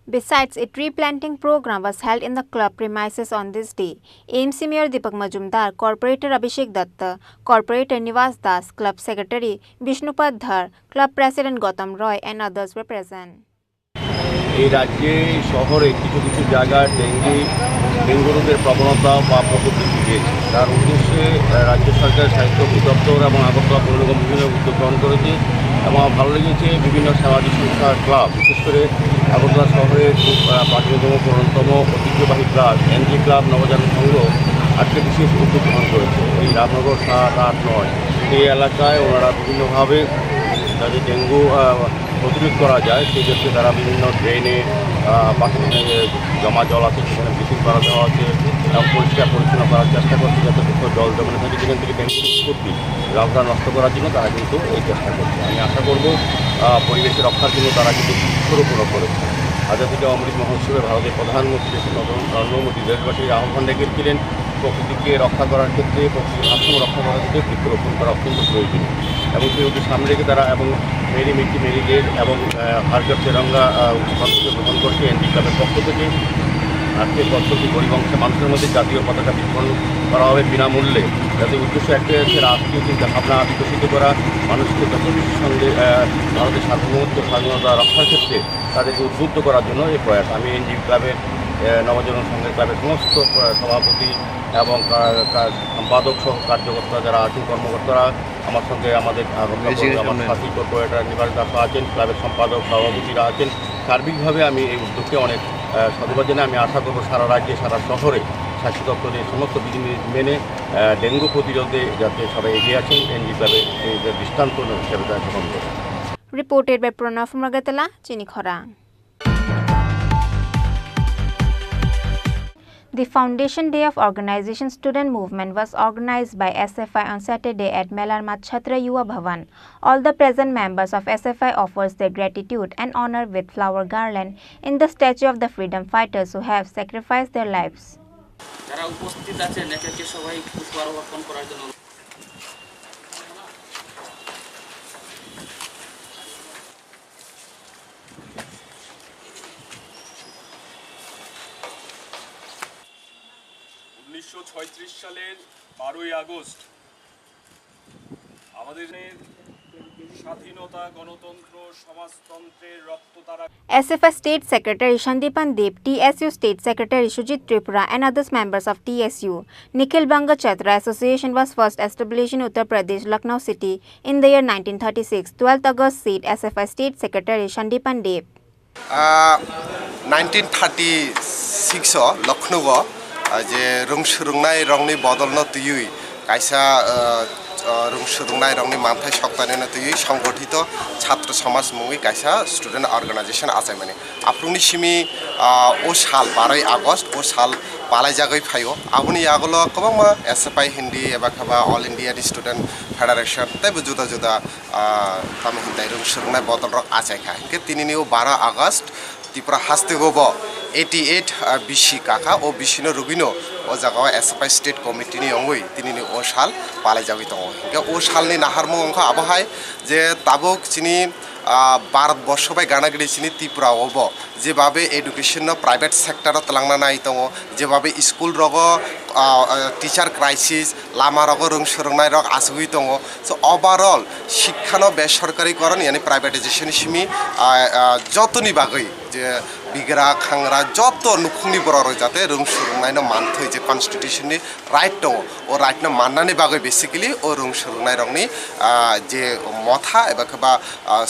Besides, a tree planting program was held in the club premises on this day. AMC Mayor Deepak Majumdar, Corporator Abhishek Datta, Corporator Nivas Das, Club Secretary Bishnupad Dhar, Club President Gautam Roy and others were present. এই রাজ্যে শহরে কিছু কিছু জায়গায় dengue রোগের প্রবণতা বা প্রকোপ বৃদ্ধি পেয়েছে। তার উদ্দেশ্যে রাজ্য সরকার স্বাস্থ্য অধিদপ্তর এবং আগরতলা পৌর নিগম বিভিন্ন উদ্যোগ গ্রহণ করেছে এবং ভালো লেগেছে বিভিন্ন সামাজিক সংস্থা ক্লাব, বিশেষ করে আগরতলা শহরের খুব প্রাচীনতম পুরাতনতম ঐতিহ্যবাহী ক্লাব এনজি ক্লাব নবজাগরণ সংঘ আজকে বিশেষ উদ্যোগ গ্রহণ করেছে। এই রামনগর 7, 8, 9 এই এলাকায় ওনারা বিভিন্নভাবে যাতে ডেঙ্গু প্রতিরোধ করা যায় সেই ক্ষেত্রে তারা বিভিন্ন ড্রেনে জমা জল আছে সেখানে ব্লিচিং করা দেওয়া আছে এবং পরিষ্কার পরিচ্ছন্ন করার চেষ্টা করছে যাতে কোথাও জল জমে না থাকে, যেখান থেকে ডেঙ্গু উৎপত্তি রাস্তা নষ্ট করার জন্য তারা কিন্তু এই চেষ্টা করছে। আমি আশা করব পরিবেশ রক্ষার জন্য তারা কিন্তু বৃক্ষরোপণও করেছে। আজাদ থেকে অমৃত মহোৎসবে ভারতের প্রধানমন্ত্রী দেশের নরেন্দ্র মোদী দেশবাসীর আহ্বান রেখেছিলেন প্রকৃতিকে রক্ষা করার ক্ষেত্রে, প্রকৃতির ভারসাম্য রক্ষা করার ক্ষেত্রে বৃক্ষরোপণ করা অত্যন্ত প্রয়োজনীয় এবং সেই উদ্দেশ্যে সামনে রেখে তারা এবং মেরি মিট্টি মেরি গেট এবং হারঘর তেরঙ্গা কর্মসূচি গ্রহণ করছে এনডি ক্লাবের পক্ষ থেকে। আজকে বছরটি গরিব অংশের মানুষের মধ্যে জাতীয় পতাকা বিতরণ করা হবে বিনামূল্যে, যাতে উদ্দেশ্য একটাই আছে রাষ্ট্রীয় চিন্তা ভাবনা বিকশিত করা, মানুষকে যথেষ্ট সঙ্গে ভারতের সার্বভৌমত্ব স্বাধীনতা রক্ষার ক্ষেত্রে তাদেরকে উদ্বুদ্ধ করার জন্য এই প্রয়াস। আমি এনজি ক্লাবের নবজাগরণ সংঘের ক্লাবের সমস্ত সভাপতি এবং সম্পাদক সহ কার্যকর্তা যারা আছেন কর্মকর্তারা আমার সঙ্গে আমাদের আমার সাথী কর্পোরেটর নিবাস দাস আছেন, ক্লাবের সম্পাদক সভাপতিরা আছেন। সার্বিকভাবে আমি এই উদ্যোগকে অনেক সাধুবাদ জানাই। আমি আশা করব সারা রাজ্যে সারা শহরে স্বাস্থ্য দপ্তরের সমস্ত বিধিনিষেধ মেনে ডেঙ্গু প্রতিরোধে যাতে সবাই এগিয়ে আছেন এনজি ক্লাবে দৃষ্টান্ত হিসেবে তারা গ্রহণ করে। Reported by Pranav from Agartala, Chini Khorang. The Foundation Day of Organization Student Movement was organized by SFI on Saturday at Melarmat Chhatra Yuva Bhavan. All the present members of SFI offers their gratitude and honor with flower garland in the statue of the freedom fighters who have sacrificed their lives. যারা উপস্থিত আছেন একে সবাই পুষ্পার্ঘ অর্পণ করার জন্য। সালের 12ই August আমাদের স্বাধীনতা গণতন্ত্র সমাজতন্ত্রের রক্তধারা। SFI State Secretary Shandipan Deb, TSU State Secretary Sujit Tripura and other members of TSU Nikhil Banga Chhatra Association was first established in Uttar Pradesh, Lucknow city in the year 1936. 12th August seat SFI State Secretary Shandipan Deb. 1936 Lucknow যে রংসুরুংনাই রংনি বদলন তুই কাইসা রংসুরুংনাই রংনি মানথাই সপ্তাহে তুই সংগঠিত ছাত্র সমাজ মুই কাইসা student organisation আছে মানে আপনি সিমি ও সাল 12ই আগস্ট ও সাল পালাই জায়গায় ফাইও আপনি আগলো কবা এসএফআই হিন্দি এবার খাবা অল ইন্ডিয়া স্টুডেন্ট ফেডারেশন তাই জুদা জুদা তাম হিন্দাই রংসুরুংনাই বদল আছে খাই কে 12 আগস্ট ত্রিপুরা হাসতে গোব 88 বিশি কাকা ও বিশিনো রুবিনো ও জায়গা এসএফআই স্টেট কমিটিনি অঙ্গই তিনি ও সাল পালাই যাবি দङ ও সালনি নাহারমু অঙ্ক আবহায় যে তাবক চিনি ভারতবর্ষ বাই গানাগিরি চিনি ত্রিপুরা হব যেভাবে এডুকেশন প্রাইভেট সেক্টর তলাংনা নাই দङ যেভাবে স্কুল রগ টিচার ক্রাইসিস লামা রগ রংসুরংনাই রগ আসুই দङ সো ওভারঅল শিক্ষানো বেসরকারিকরণ ইয়ানি প্রাইভেটাইজেশন সিমি যতনি বাগৈ যে বিগ্রা খাংরা যত নুখুংনি बर যাতে রংসুরংনাইনো মানথৈ যে কনস্টিটিউশননি রাইট দङ ও রাইটনো মাননানি বাগৈ বেসিক্যালি ও রংসুরংনাই রংনি যে মথা এবা বা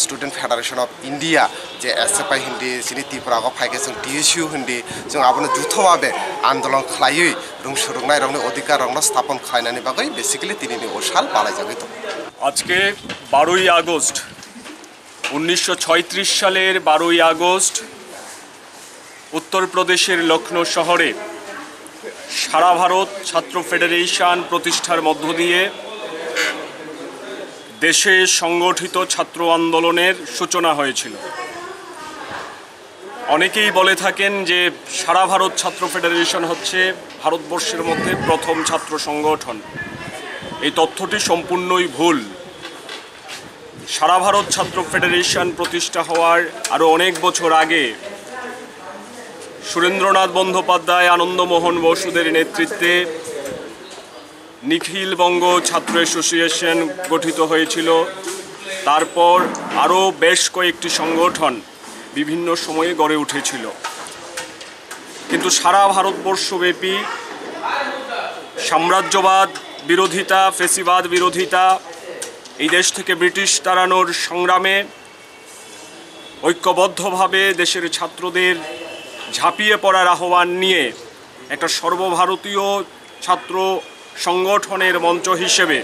স্টুডেন্ট ফেডারেশন অফ ইন্ডিয়া যে এসএফআই হিন্দি চিনি ত্রিপুরাগো ফাইকে जों টিএসইউ হিন্দি जों आबनो जुथोभाबे आन्दोलन खालायै রংসুরংনাই রংনি অধিকার রংনো স্থাপন খাইনানি বাগৈ বেসিক্যালি তিনি ও সাল পালাই যাবে তো। আজকে 12ই আগস্ট 1936 সালের 12ই আগস্ট উত্তরপ্রদেশের লখনৌ শহরে সারা ভারত ছাত্র ফেডারেশন প্রতিষ্ঠার মধ্য দিয়ে দেশে সংগঠিত ছাত্র আন্দোলনের সূচনা হয়েছিল। অনেকেই বলে থাকেন যে সারা ভারত ছাত্র ফেডারেশন হচ্ছে ভারতবর্ষের মধ্যে প্রথম ছাত্র সংগঠন। এই তথ্যটি সম্পূর্ণই ভুল। সারা ভারত ছাত্র ফেডারেশন প্রতিষ্ঠা হওয়ার আরও অনেক বছর আগে সুরেন্দ্রনাথ বন্দ্যোপাধ্যায়, আনন্দমোহন বসুদের নেতৃত্বে নিখিল বঙ্গ ছাত্র অ্যাসোসিয়েশন গঠিত হয়েছিল। তারপর আরও বেশ কয়েকটি সংগঠন বিভিন্ন সময়ে গড়ে উঠেছিল, কিন্তু সারা ভারতবর্ষব্যাপী সাম্রাজ্যবাদ বিরোধিতা, ফেসিবাদ বিরোধিতা, এই দেশ থেকে ব্রিটিশ তাড়ানোর সংগ্রামে ঐক্যবদ্ধভাবে দেশের ছাত্রদের ঝাঁপিয়ে পড়ার আহ্বান নিয়ে একটা সর্বভারতীয় ছাত্র সংগঠনের মঞ্চ হিসেবে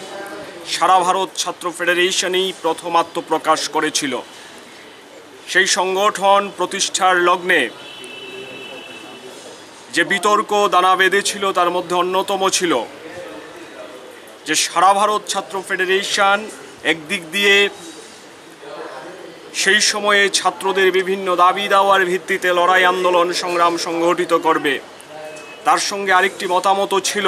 সারা ভারত ছাত্র ফেডারেশনই প্রথম আত্মপ্রকাশ করেছিল। সেই সংগঠন প্রতিষ্ঠার লগ্নে যে বিতর্ক দানা বেঁধেছিল তার মধ্যে অন্যতম ছিল যে সারা ভারত ছাত্র ফেডারেশন একদিক দিয়ে সেই সময়ে ছাত্রদের বিভিন্ন দাবি দাওয়ার ভিত্তিতে লড়াই আন্দোলন সংগ্রাম সংগঠিত করবে, তার সঙ্গে আরেকটি মতামত ছিল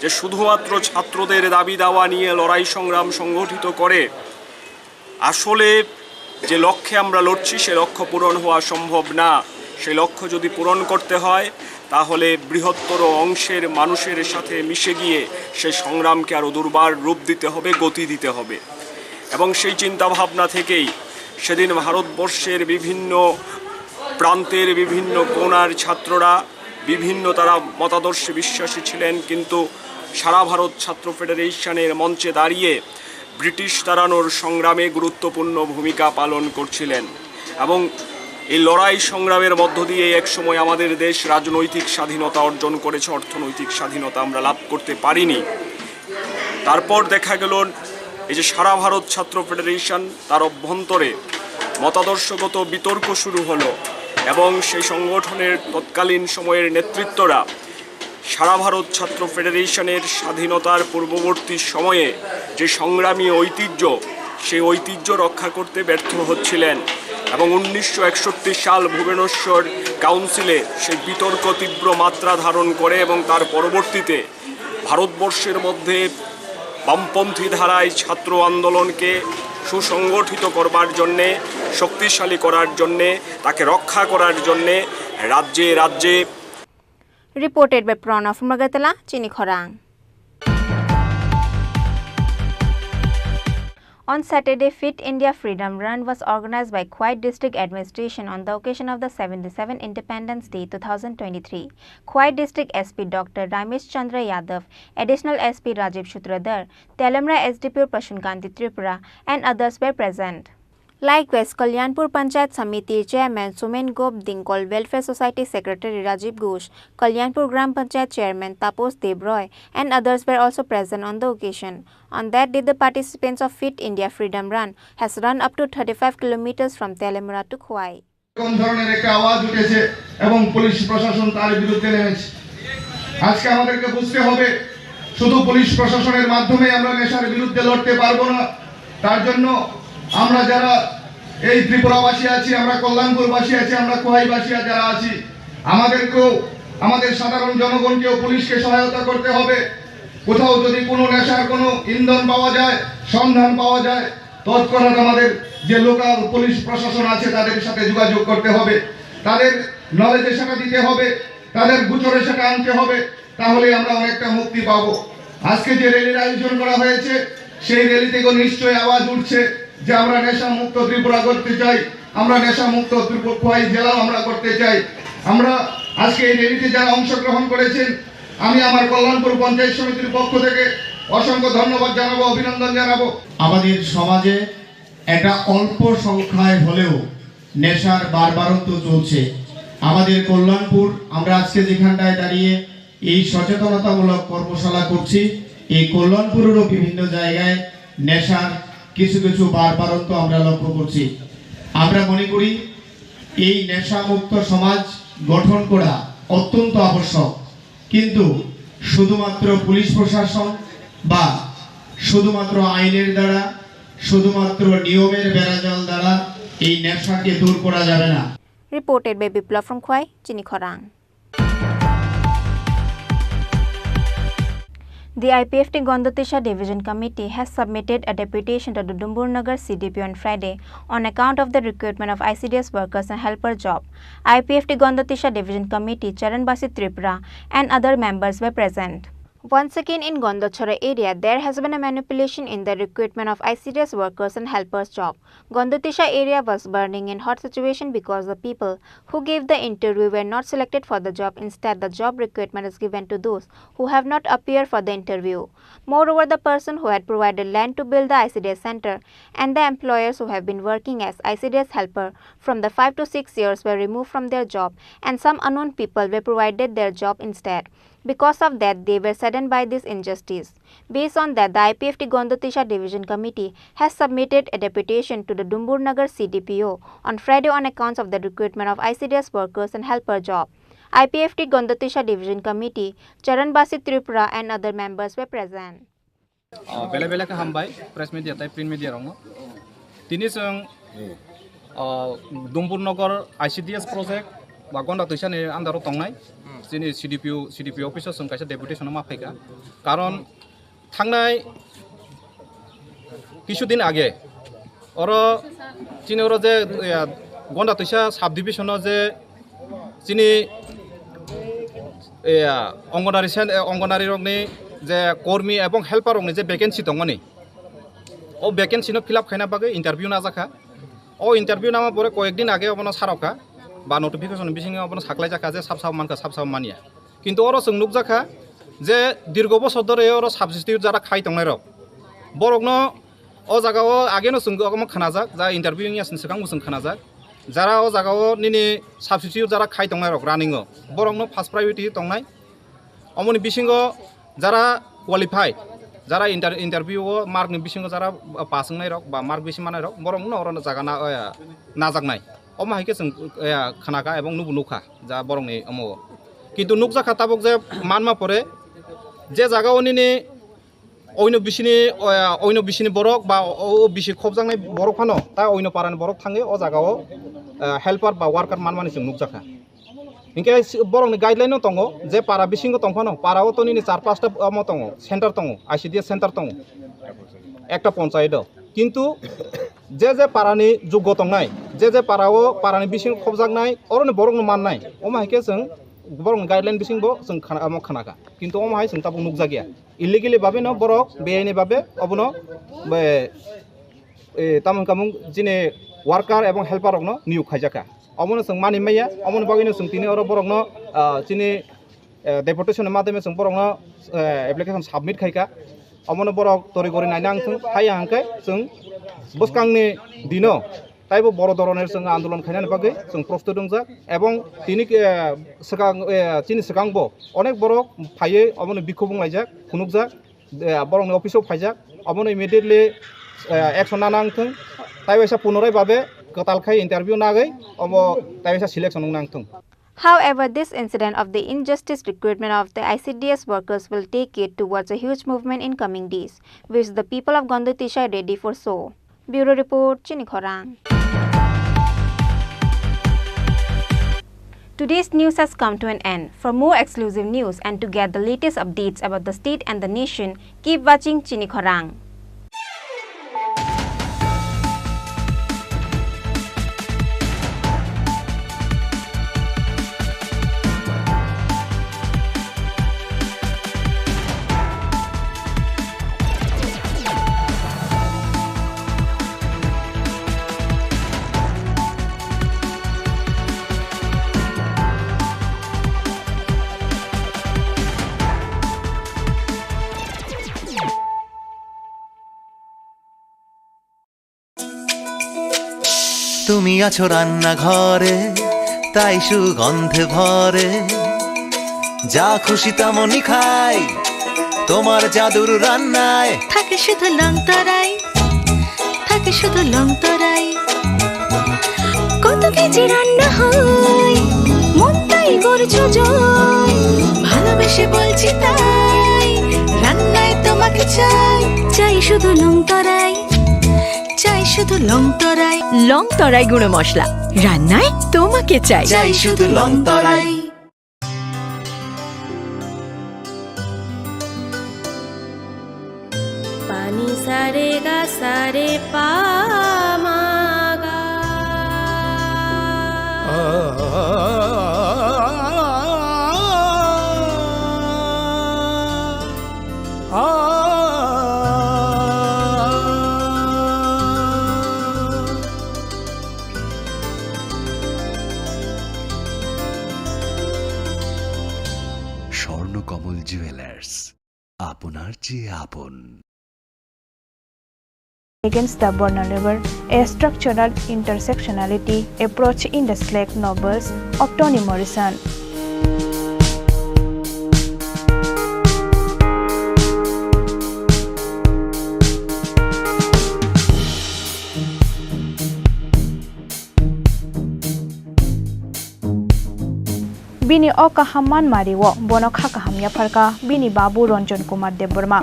যে শুধুমাত্র ছাত্রদের দাবি দাওয়া নিয়ে লড়াই সংগ্রাম সংগঠিত করে আসলে যে লক্ষ্যে আমরা লড়ছি সে লক্ষ্য পূরণ হওয়া সম্ভব না। সেই লক্ষ্য যদি পূরণ করতে হয় তাহলে বৃহত্তর অংশের মানুষের সাথে মিশে গিয়ে সেই সংগ্রামকে আরও দুর্বার রূপ দিতে হবে, গতি দিতে হবে। এবং সেই চিন্তাভাবনা থেকেই সেদিন ভারতবর্ষের বিভিন্ন প্রান্তের বিভিন্ন কোণার ছাত্ররা বিভিন্ন তারা মতাদর্শে বিশ্বাসী ছিলেন, কিন্তু সারা ভারত ছাত্র ফেডারেশনের মঞ্চে দাঁড়িয়ে ব্রিটিশ তাড়ানোর সংগ্রামে গুরুত্বপূর্ণ ভূমিকা পালন করছিলেন। এবং এই লড়াই সংগ্রামের মধ্য দিয়ে একসময় আমাদের দেশ রাজনৈতিক স্বাধীনতা অর্জন করেছে, অর্থনৈতিক স্বাধীনতা আমরা লাভ করতে পারিনি। তারপর দেখা গেল এই যে সারা ভারত ছাত্র ফেডারেশন, তার অভ্যন্তরে মতাদর্শগত বিতর্ক শুরু হলো এবং সেই সংগঠনের তৎকালীন সময়ের নেতৃত্বরা সারা ভারত ছাত্র ফেডারেশনের স্বাধীনতার পূর্ববর্তী সময়ে যে সংগ্রামী ঐতিহ্য, সেই ঐতিহ্য রক্ষা করতে ব্যর্থ হচ্ছিলেন। এবং 1961 সাল ভুবনেশ্বর কাউন্সিলে সেই বিতর্ক তীব্র মাত্রা ধারণ করে এবং তার পরবর্তীতে ভারতবর্ষের মধ্যে বামপন্থী ধারায় ছাত্র আন্দোলনকে সুসংগঠিত করবার জন্যে, শক্তিশালী করার জন্যে, তাকে রক্ষা করার জন্যে রাজ্যে রাজ্যে। Reported by Pranav from Agartala, Chini Khorang. On Saturday, Fit India Freedom Run was organized by Khwai District Administration on the occasion of the 77 Independence Day 2023. Khwai District SP Dr. Ramesh Chandra Yadav, Additional SP Rajiv Shutradhar, Telamra SDPO Prashunkanti Tripura and others were present. Likewise, Kalyanpur Panchayat Samiti Chairman Sumen Gop Dinkol, Welfare Society Secretary Rajiv Ghosh, Kalyanpur Gram Panchayat Chairman Tapos Debroy and others were also present on the occasion. On that day, the participants of Fit India Freedom Run has run up to 35 kilometers from Telamra to Khwai. কোন ধরনের একটা আওয়াজ উঠেছে এবং police প্রশাসন তার বিরুদ্ধে নেমেছে। আজকে আমাদেরকে বুঝতে হবে শুধু পুলিশ প্রশাসনের মাধ্যমে আমরা নেশার বিরুদ্ধে লড়তে পারবো না। তার জন্য আমরা যারা এই ত্রিপুরাবাসী আছি, আমরা কল্যাণপুরবাসী আছি, আমরা খোয়াইবাসী যারা আছি, আমাদেরকেও আমাদের সাধারণ জনগণকেও পুলিশকে সহায়তা করতে হবে। কোথাও যদি কোনো নেশার কোনো ইন্ধন পাওয়া যায়, সন্ধান পাওয়া যায়, তৎক্ষণাৎ আমাদের যে লোকাল পুলিশ প্রশাসন আছে তাদের সাথে যোগাযোগ করতে হবে, তাদের নলেজে সেটা দিতে হবে, তাদের গোচরে সেটা আনতে হবে, তাহলে আমরা অনেকটা মুক্তি পাবো। আজকে যে র্যালির আয়োজন করা হয়েছে সেই র্যালি থেকে নিশ্চয়ই আওয়াজ উঠছে যে আমরা নেশা মুক্ত ত্রিপুরা করতে চাই, আমরা নেশা মুক্ত খোয়াই জেলাও আমরা করতে চাই। আমরা আজকে এই র্যালিতে যারা অংশগ্রহণ করেছেন, আমি আমার কল্যাণপুর পঞ্চায়েত সমিতির পক্ষ থেকে অসংখ্য ধন্যবাদ জানাবো, অভিনন্দন জানাবো। আমাদের সমাজে একটা অল্প সংখ্যায় হলেও নেশার বারবারত্ব চলছে। আমাদের কল্যাণপুর, আমরা আজকে যেখানটায় দাঁড়িয়ে এই সচেতনতামূলক কর্মশালা করছি, এই কল্যাণপুরেরও বিভিন্ন জায়গায় নেশার কিছু কিছু বারবারত্ব আমরা লক্ষ্য করছি। আমরা মনে করি এই নেশামুক্ত সমাজ গঠন করা অত্যন্ত আবশ্যক, কিন্তু শুধুমাত্র পুলিশ প্রশাসন বা শুধুমাত্র আইনের দ্বারা, শুধুমাত্র নিয়মের বেড়াজাল দ্বারা এই নেশাকে দূর করা যাবে না। Reported by Biplav from Khwai, Chini Khorang. The IPFT Gondatisha Division Committee has submitted a deputation to the Dumbur-Nagar CDP on Friday on account of the recruitment of ICDS workers and helper job. IPFT Gondatisha Division Committee Charanbasi Tripura and other members were present. Once again in Gondachora area, there has been a manipulation in the recruitment of ICDS workers and helpers job. Gondatisha area was burning in hot situation because the people who gave the interview were not selected for the job. Instead, the job recruitment is given to those who have not appeared for the interview. Moreover, the person who had provided land to build the ICDS center and the employers who have been working as ICDS helper from the 5 to 6 years were removed from their job, and some unknown people were provided their job instead. Because of that, they were saddened by this injustice. Based on that, the IPFT Gondatisha Division Committee has submitted a deputation to the Dumbur-Nagar CDPO on Friday on accounts of the recruitment of ICDS workers and helper job. IPFT Gondatisha Division Committee, Charanbasi Tripura and other members were present. Bela-bela ka hambay, press media tay print media rong. Tini sang Dumbur-Nagar ICDS project ba Gondatisha ni andaro tongnai. Chini CDP officer sung kaisa deputation ma phaika karon thangnai কিছুদিন আগে ওরা চিনি ওরা যে গন্ডাতৈসা sub division যে চিনি অঙ্গনারী রংনি যে কর্মী এবং হেল্পার রংনি যে ভ্যাকেন্সি দংনি ও ভ্যাকেন্সি নো ফিল আপ খাইনা বাগে ইন্টারভিউ না জাখা ও ইন্টারভিউ নামা পরে কয়েকদিন আগে অবন সারকা বা নোটিফিকেশন বিসিঙে অবন সাকলাই জাখা যে সাব মানকা সাব মানিয়া কিন্তু ওরা जों नुक জাখা যে দীর্ঘ বছর ধরে ওরা সাবস্টিটিউট যারা খাই দংনাই রক বরকনো ও জায়গাও আগেনো जों खोनाजाक जा इन्टारभिउ नि आसन सिगां जों खोनाजाक যারা ও জায়গাও নিনি সাবস্টিটিউট যারা খাই দংনাই রক রানিङो বরকনো ফার্স্ট प्रायोरिटी দংনাই অমনি বিসিङो যারা কোয়ালিফাই যারা ইন্টারভিউ মার্কनि বিসিङो যারা পাसंनाय रक बा मार्क बेसि मानाय रक बरकनो अरनो जागा नाजाकनाय ओ माहिके जों खोनाका এবং नुखा जा बरकनि अमो কিন্তু नुक जाखा ताबक जे मानमा परे जे জায়গাও নিনি অন্য বিসিনি বরক বা ও বিসি খবজাংনাই বরক ফানো তা অন্য পারানি বরক থাঙে ও জায়গাও হেল্পার বা ওয়ার্কার মানমানি जों नुक जाखा इनके बरकनि गाइडलाइन दङ जे पारा बिसिङो दंफानो पाराओ तो निनि 4-5टा अमो दङ सेन्टार दङ आईसीडीएस सेन्टार दङ একটা পঞ্চায়েত কিন্তু যে পারানি যোগ্য দंनाय जे पाराओ पारानि बिसिं खबजांनाय अरनि बरकनो माननाय ओ माहिके जों बरकनि गाइडलाइन बिसिंबो जों खोनाका কিন্তু ओ माहाय जों ताबो नुक जागिया इलिगेलि भाबे न बरक बेआइनि भाबे अबनो बे तामुन कामुं जिने वार्कार एवं हेल्पार रकनो नियोग खाइजाका अमनो जों मानि माया अमनो बागैनो जों तिनि अर बरकनो जिनि डेपुटेशन माध्यमे जों बरकनो एप्लिकेशन सबमिट खाइका अमनो बरक तरि गरि नायना आंथों हाय आंखाय जों बसकांनि दिनो ताइबो बर धरनेर जों आन्दोलन खाइनानि बागै जों प्रस्टुत दंजा एवं तिनि चिनि सिगांबो अनेक बरक फायै अमनो बिखौ बुंलायजाक खुनुकजाक बरकनि अफिसाव फायजाक अमनो इमिडिएटलि एक्शन नांथों ताइबायसा पुनराय भाबे गतालखाय इन्टारभिउ नागै अमो ताइबायसा सिलेक्शन नांथों. However, this incident of the injustice recruitment of the ICDS workers will take it towards a huge movement in coming days, which the people of Gondatisha are ready for so. Bureau Report, Chini Khorang. Today's news has come to an end. For more exclusive news and to get the latest updates about the state and the nation, keep watching Chini Khorang. তুমি আছো রান্না ঘরে তাই সুগন্ধে ভরে যা খুশি তেমনই খাই তোমার জাদুর রান্নায় থাকে শুধু লংতরাই থাকে শুধু লংতরাই কত কেজি রান্না হয় মন তাই করছো জয় ভালোবেসে বলছি তাই রান্নায় তোমাকে চাই চাই শুধু লংতরাই চাই শুধু লংতরাই লংতরাই গুঁড়ো মশলা রান্নায় তোমাকে চাই চাই শুধু লংতরাই रे गा सा रे पा मा गा স্বর্ণকমল জুয়েলার্স, আপনার চেয়ে আপন। Against the vulnerable, a structural intersectionality approach in the Slack novels of Toni Morrison. Bini Okahaman Mariwo, Bonokha Kahamya Parka, Bini Babu Ranjan Kumar Deborma.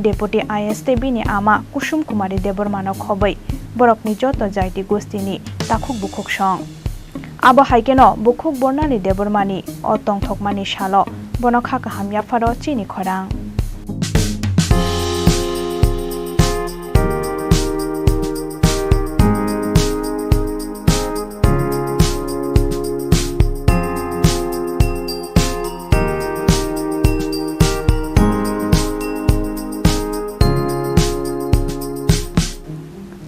Deputy IST Bini Ama Kushum Kumari Debormano Khobai, Borokni Joto Jaiti Gustini, Takuk Bukuk Shong. Abo Haikeno, Bukuk Bornani Debormani, Otong Tokmani Shalo, Bonokha Kahamya Faro Chini Khorang.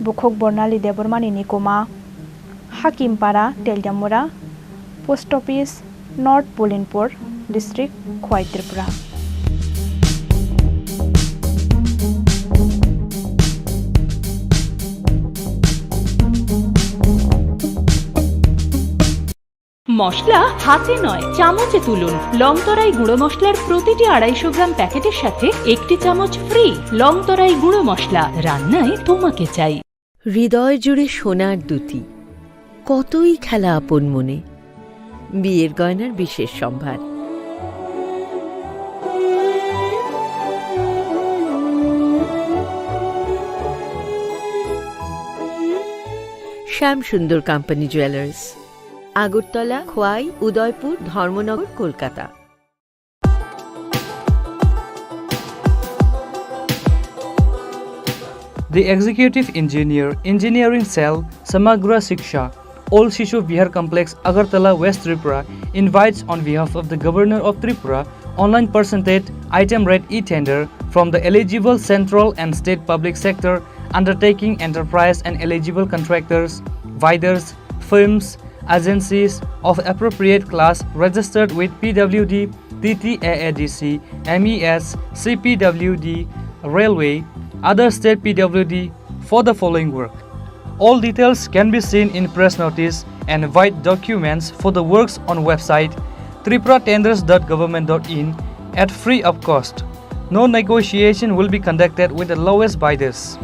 Bukhok Bornali Debormani Nikoma, Hakimpara, Teljamura, Post Office, North Pulinpur, District, Khoi Tripura. মশলা হাতে নয় চামচে তুলুন। লংতরাই গুঁড়ো মশলার প্রতিটি 250 গ্রাম প্যাকেটের সাথে একটি চামচ ফ্রি। লংতরাই গুঁড়ো মশলা, রান্নায় তোমাকে চাই। হৃদয় জুড়ে সোনার দুটি, কতই খেলা আপন মনে। বিয়ের গয়নার বিশেষ সম্ভার। শ্যাম সুন্দর company jewellers, Agartala, Khowai, Udaipur, Dharmanagar, Kolkata. The Executive Engineer, Engineering Cell, Samagra Shiksha, Old Shishu Vihar Complex, Agartala, West Tripura, invites on behalf of the Governor of Tripura, online percentage item rate e-tender from the eligible central and state public sector undertaking enterprise and eligible contractors, bidders, firms, agencies of appropriate class registered with PWD, TTAADC, MES, CPWD, Railway, other state PWD for the following work. All details can be seen in press notice and white documents for the works on website tripuratenders.government.in at free of cost. No negotiation will be conducted with the lowest bidders.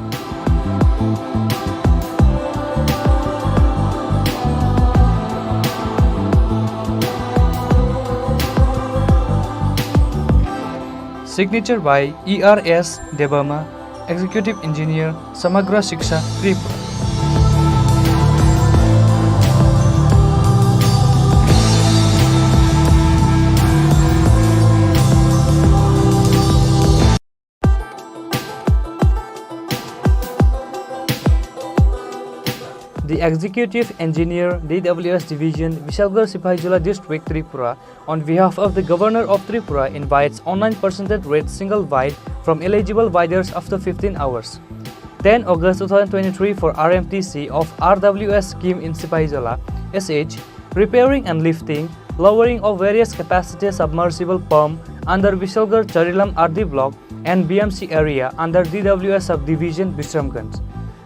Signature by ERS Debama, Executive Engineer, Samagra Shiksha, Tripura. The Executive Engineer, DWS Division, Vishalgarh Sipahijala District, Tripura, on behalf of the Governor of Tripura, invites online percentage rate single bid from eligible bidders after 15 hours. 10 August 2023 for RMTC of RWS scheme in Sipahijala, SH, repairing and lifting, lowering of various capacity submersible pump under Vishalgarh Charilam RD block and BMC area under DWS subdivision Bishramganj.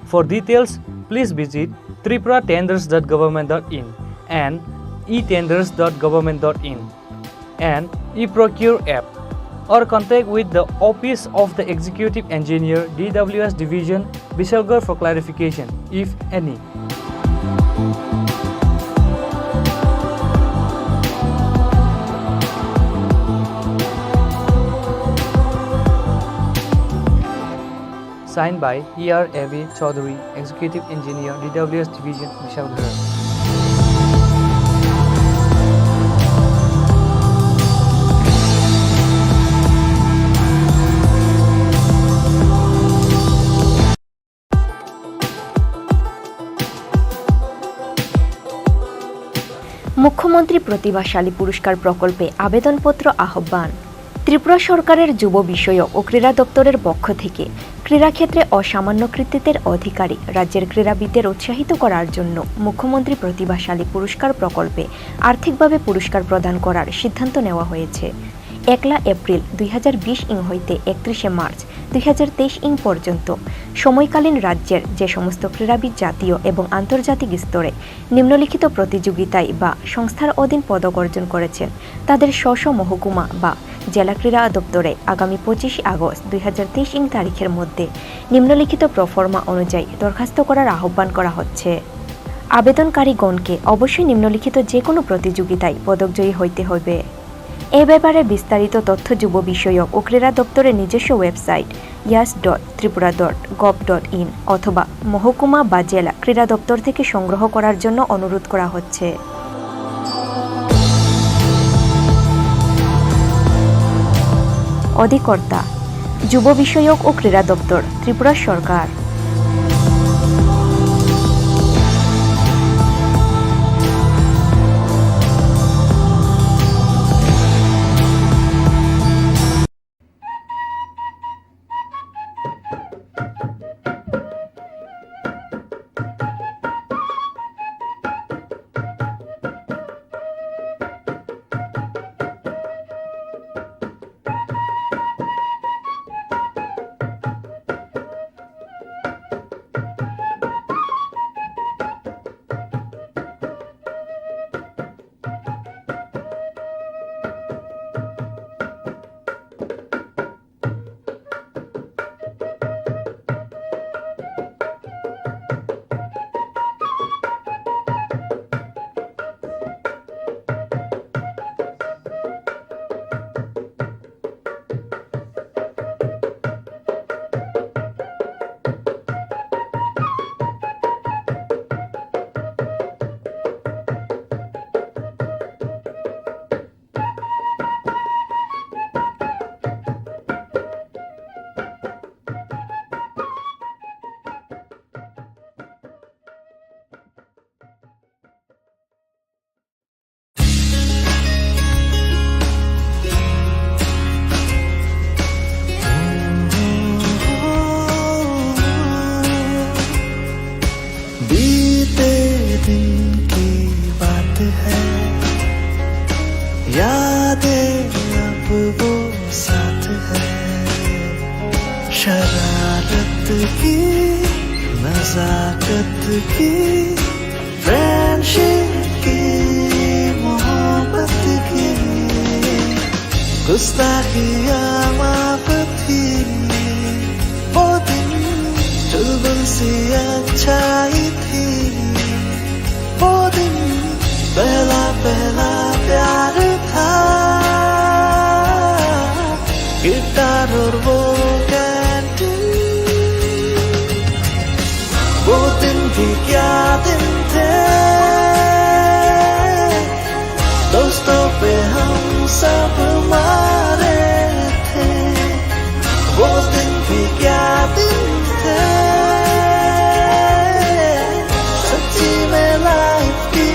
For details, please visit tripuratenders.government.in and etenders.government.in and eProcure app, or contact with the Office of the Executive Engineer, DWS Division, Vishalgarh for clarification, if any. Signed by E.R. A.V. Chaudhary, Executive Engineer, DWS Division, Vishalgarh. মুখ্যমন্ত্রী প্রতিভাশালী পুরস্কার প্রকল্পে আবেদনপত্র আহ্বান। ত্রিপুরা সরকারের যুব বিষয়ক ও ক্রীড়া দপ্তরের পক্ষ থেকে ক্রীড়াক্ষেত্রে অসামান্য কৃতিত্বের অধিকারী রাজ্যের ক্রীড়াবিদদের উৎসাহিত করার জন্য মুখ্যমন্ত্রী প্রতিভাশালী পুরস্কার প্রকল্পে আর্থিকভাবে পুরস্কার প্রদান করার সিদ্ধান্ত নেওয়া হয়েছে। 1 এপ্রিল 2020 ইং হইতে 31 মার্চ 2023 ইং পর্যন্ত সময়কালীন রাজ্যের যে সমস্ত ক্রীড়াবিদ জাতীয় এবং আন্তর্জাতিক স্তরে নিম্নলিখিত প্রতিযোগিতায় বা সংস্থার অধীন পদক অর্জন করেছেন তাদের স্ব মহকুমা বা জেলা ক্রীড়া দপ্তরে আগামী 25 আগস্ট 2023 ইং তারিখের মধ্যে নিম্নলিখিত প্রফর্মা অনুযায়ী দরখাস্ত করার আহ্বান করা হচ্ছে। আবেদনকারীগণকে অবশ্যই নিম্নলিখিত যে কোনো প্রতিযোগিতায় পদকজয়ী হইতে হবে। এ ব্যাপারে বিস্তারিত তথ্য যুব বিষয়ক ও ক্রীড়া দপ্তরের নিজস্ব ওয়েবসাইট yas.tripura.gov.in অথবা মহকুমা বা জেলা ক্রীড়া দপ্তর থেকে সংগ্রহ করার জন্য অনুরোধ করা হচ্ছে। অধিকর্তা যুব বিষয়ক ও ক্রীড়া দপ্তর, ত্রিপুরা সরকার। शरारत की नजाकत की फ्रेंडशिप की मोहब्बत की गुस्ताखियाँ माफ थी वो दिन चुलबुल सी अच्छाई थी वो दिन पहला पहला प्यार था गिटार और वो वो दिन भी क्या दिन थे दोस्तों पे हम सब मारे थे वो दिन भी क्या दिन थे सच्ची में लाइफ की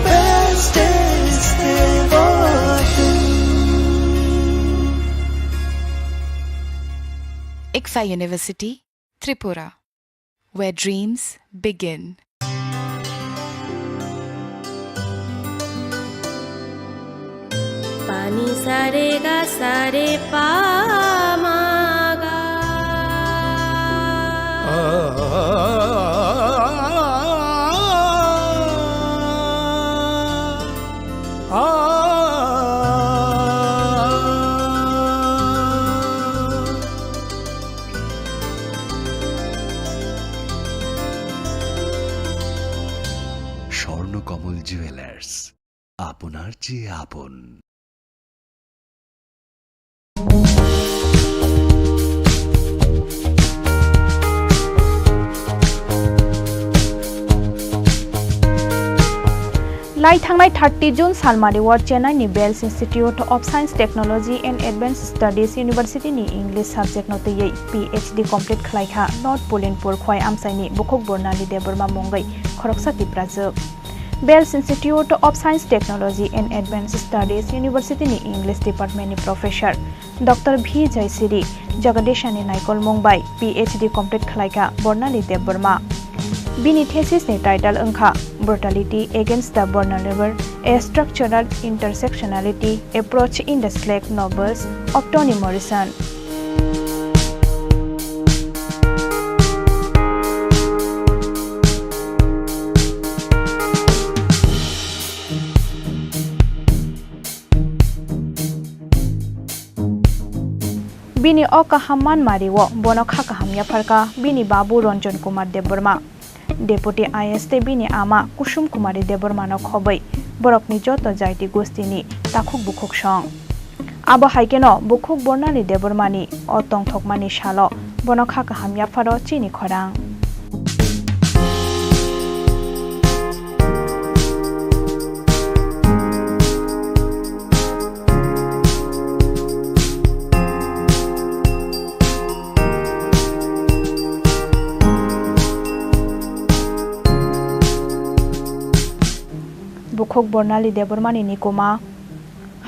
बेस्ट डेज थे वो दिन। ICFA University, Tripura, where dreams begin. पानी सारे गा सारे पामागा স্বর্ণকমল জুয়েলার্স, আপনার চেয়ে আপন। लाई थांनाय 30 June Salmari ward Chennai Vels institute of science technology and advance studies university नि इंग्लिश सब्जेक्ट नतयै PhD कंप्लीट खलाइखा नॉर्थ पोलिनपुर खय आमसाइनि बुखक बर्नाली देबरमा मंगै खरकसा तिप्राजो Bells Institute of Science Technology and Advanced Studies University ni English Department ni Professor Dr. V. Jaisiri Jagadeshani Naikol Mumbai PhD complete khlaika Bornali Deborma Bini thesis ni title angkha Brutality Against the Vulnerable, a Structural Intersectionality Approach in the Slack Novels of Toni Morrison. Bini o kahaman mariwo bono khakahamya pharka bini babu Ranjan Kumar Deborma Deputy IST bini ama Kusum Kumari Deborma no khobai borokni joto jaiti gostini takhuk bukhuk song abo haikeno bukhuk bornali Debormani o tongthokmani shalo bono khakahamya pharo Chini Khorang Bukhuk Bornali Debormani Nikoma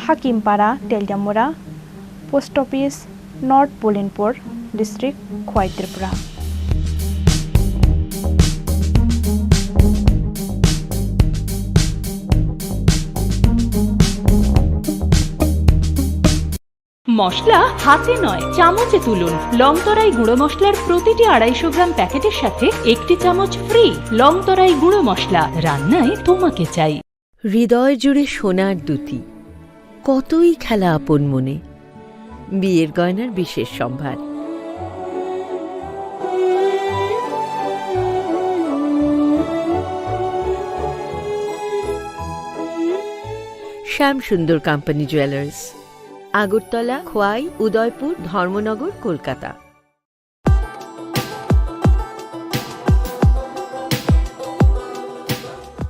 Hakimpara Teljamura Post Office North Pulinpur District Khwai Tripura মশলা হাতে নয় চামচে তুলুন লংতরাই গুঁড়ো মশলার প্রতিটি 250 গ্রাম প্যাকেটের সাথে একটি চামচ ফ্রি লংতরাই গুঁড়ো মশলা রান্নায় তোমাকে চাই হৃদয় জুড়ে সোনার দুটি কতই খেলা আপন মনে বিয়ের গয়নার বিশেষ সম্ভার শ্যাম সুন্দর company jewellers Agartala Khowai Udaipur Dharmanagar Kolkata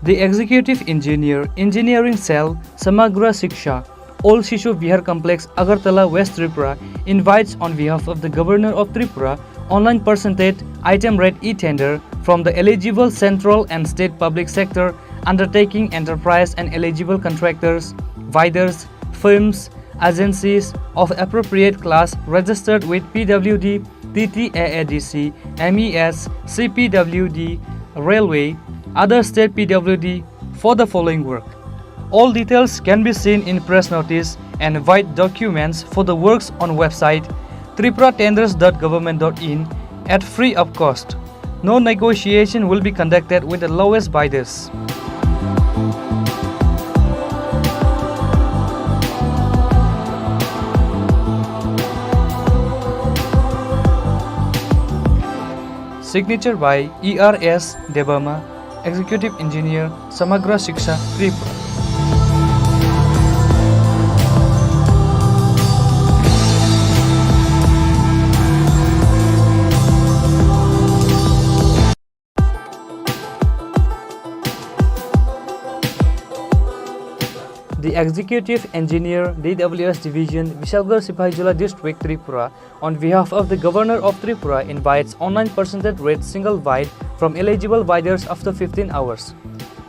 The Executive Engineer, Engineering Cell, Samagra Shiksha, Old Shishu Vihar Complex, Agartala, West Tripura, invites on behalf of the Governor of Tripura, online percentage item rate e-tender from the eligible central and state public sector undertaking enterprise and eligible contractors, bidders, firms, agencies of appropriate class registered with PWD, TTAADC, MES, CPWD, Railway, other state PWD for the following work. All details can be seen in press notice and white documents for the works on website tripuratenders.government.in at free of cost. No negotiation will be conducted with the lowest bidders. Signature by ERS Deborma, Executive Engineer, Samagra Shiksha, Tripura. The Executive Engineer, DWS Division, Vishalgarh Sipahijala District, Tripura, on behalf of the Governor of Tripura, invites online percentage rate single bid from eligible bidders after 15 hours.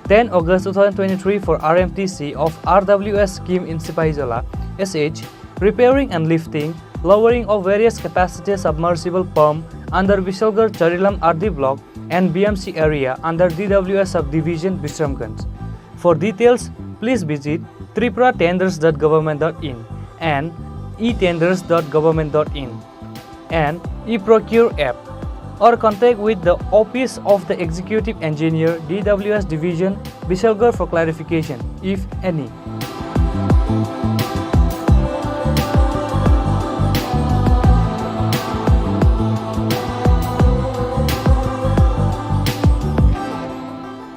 10 August 2023 for RMTC of RWS scheme in Sipahijala, SH, repairing and lifting, lowering of various capacity submersible pump under Vishalgarh Charilam RD block and BMC area under DWS subdivision Bishramganj. For details, please visit tripuratenders.government.in and etenders.government.in and eProcure app or contact with the Office of the Executive Engineer, DWS Division, Vishalgarh for clarification, if any.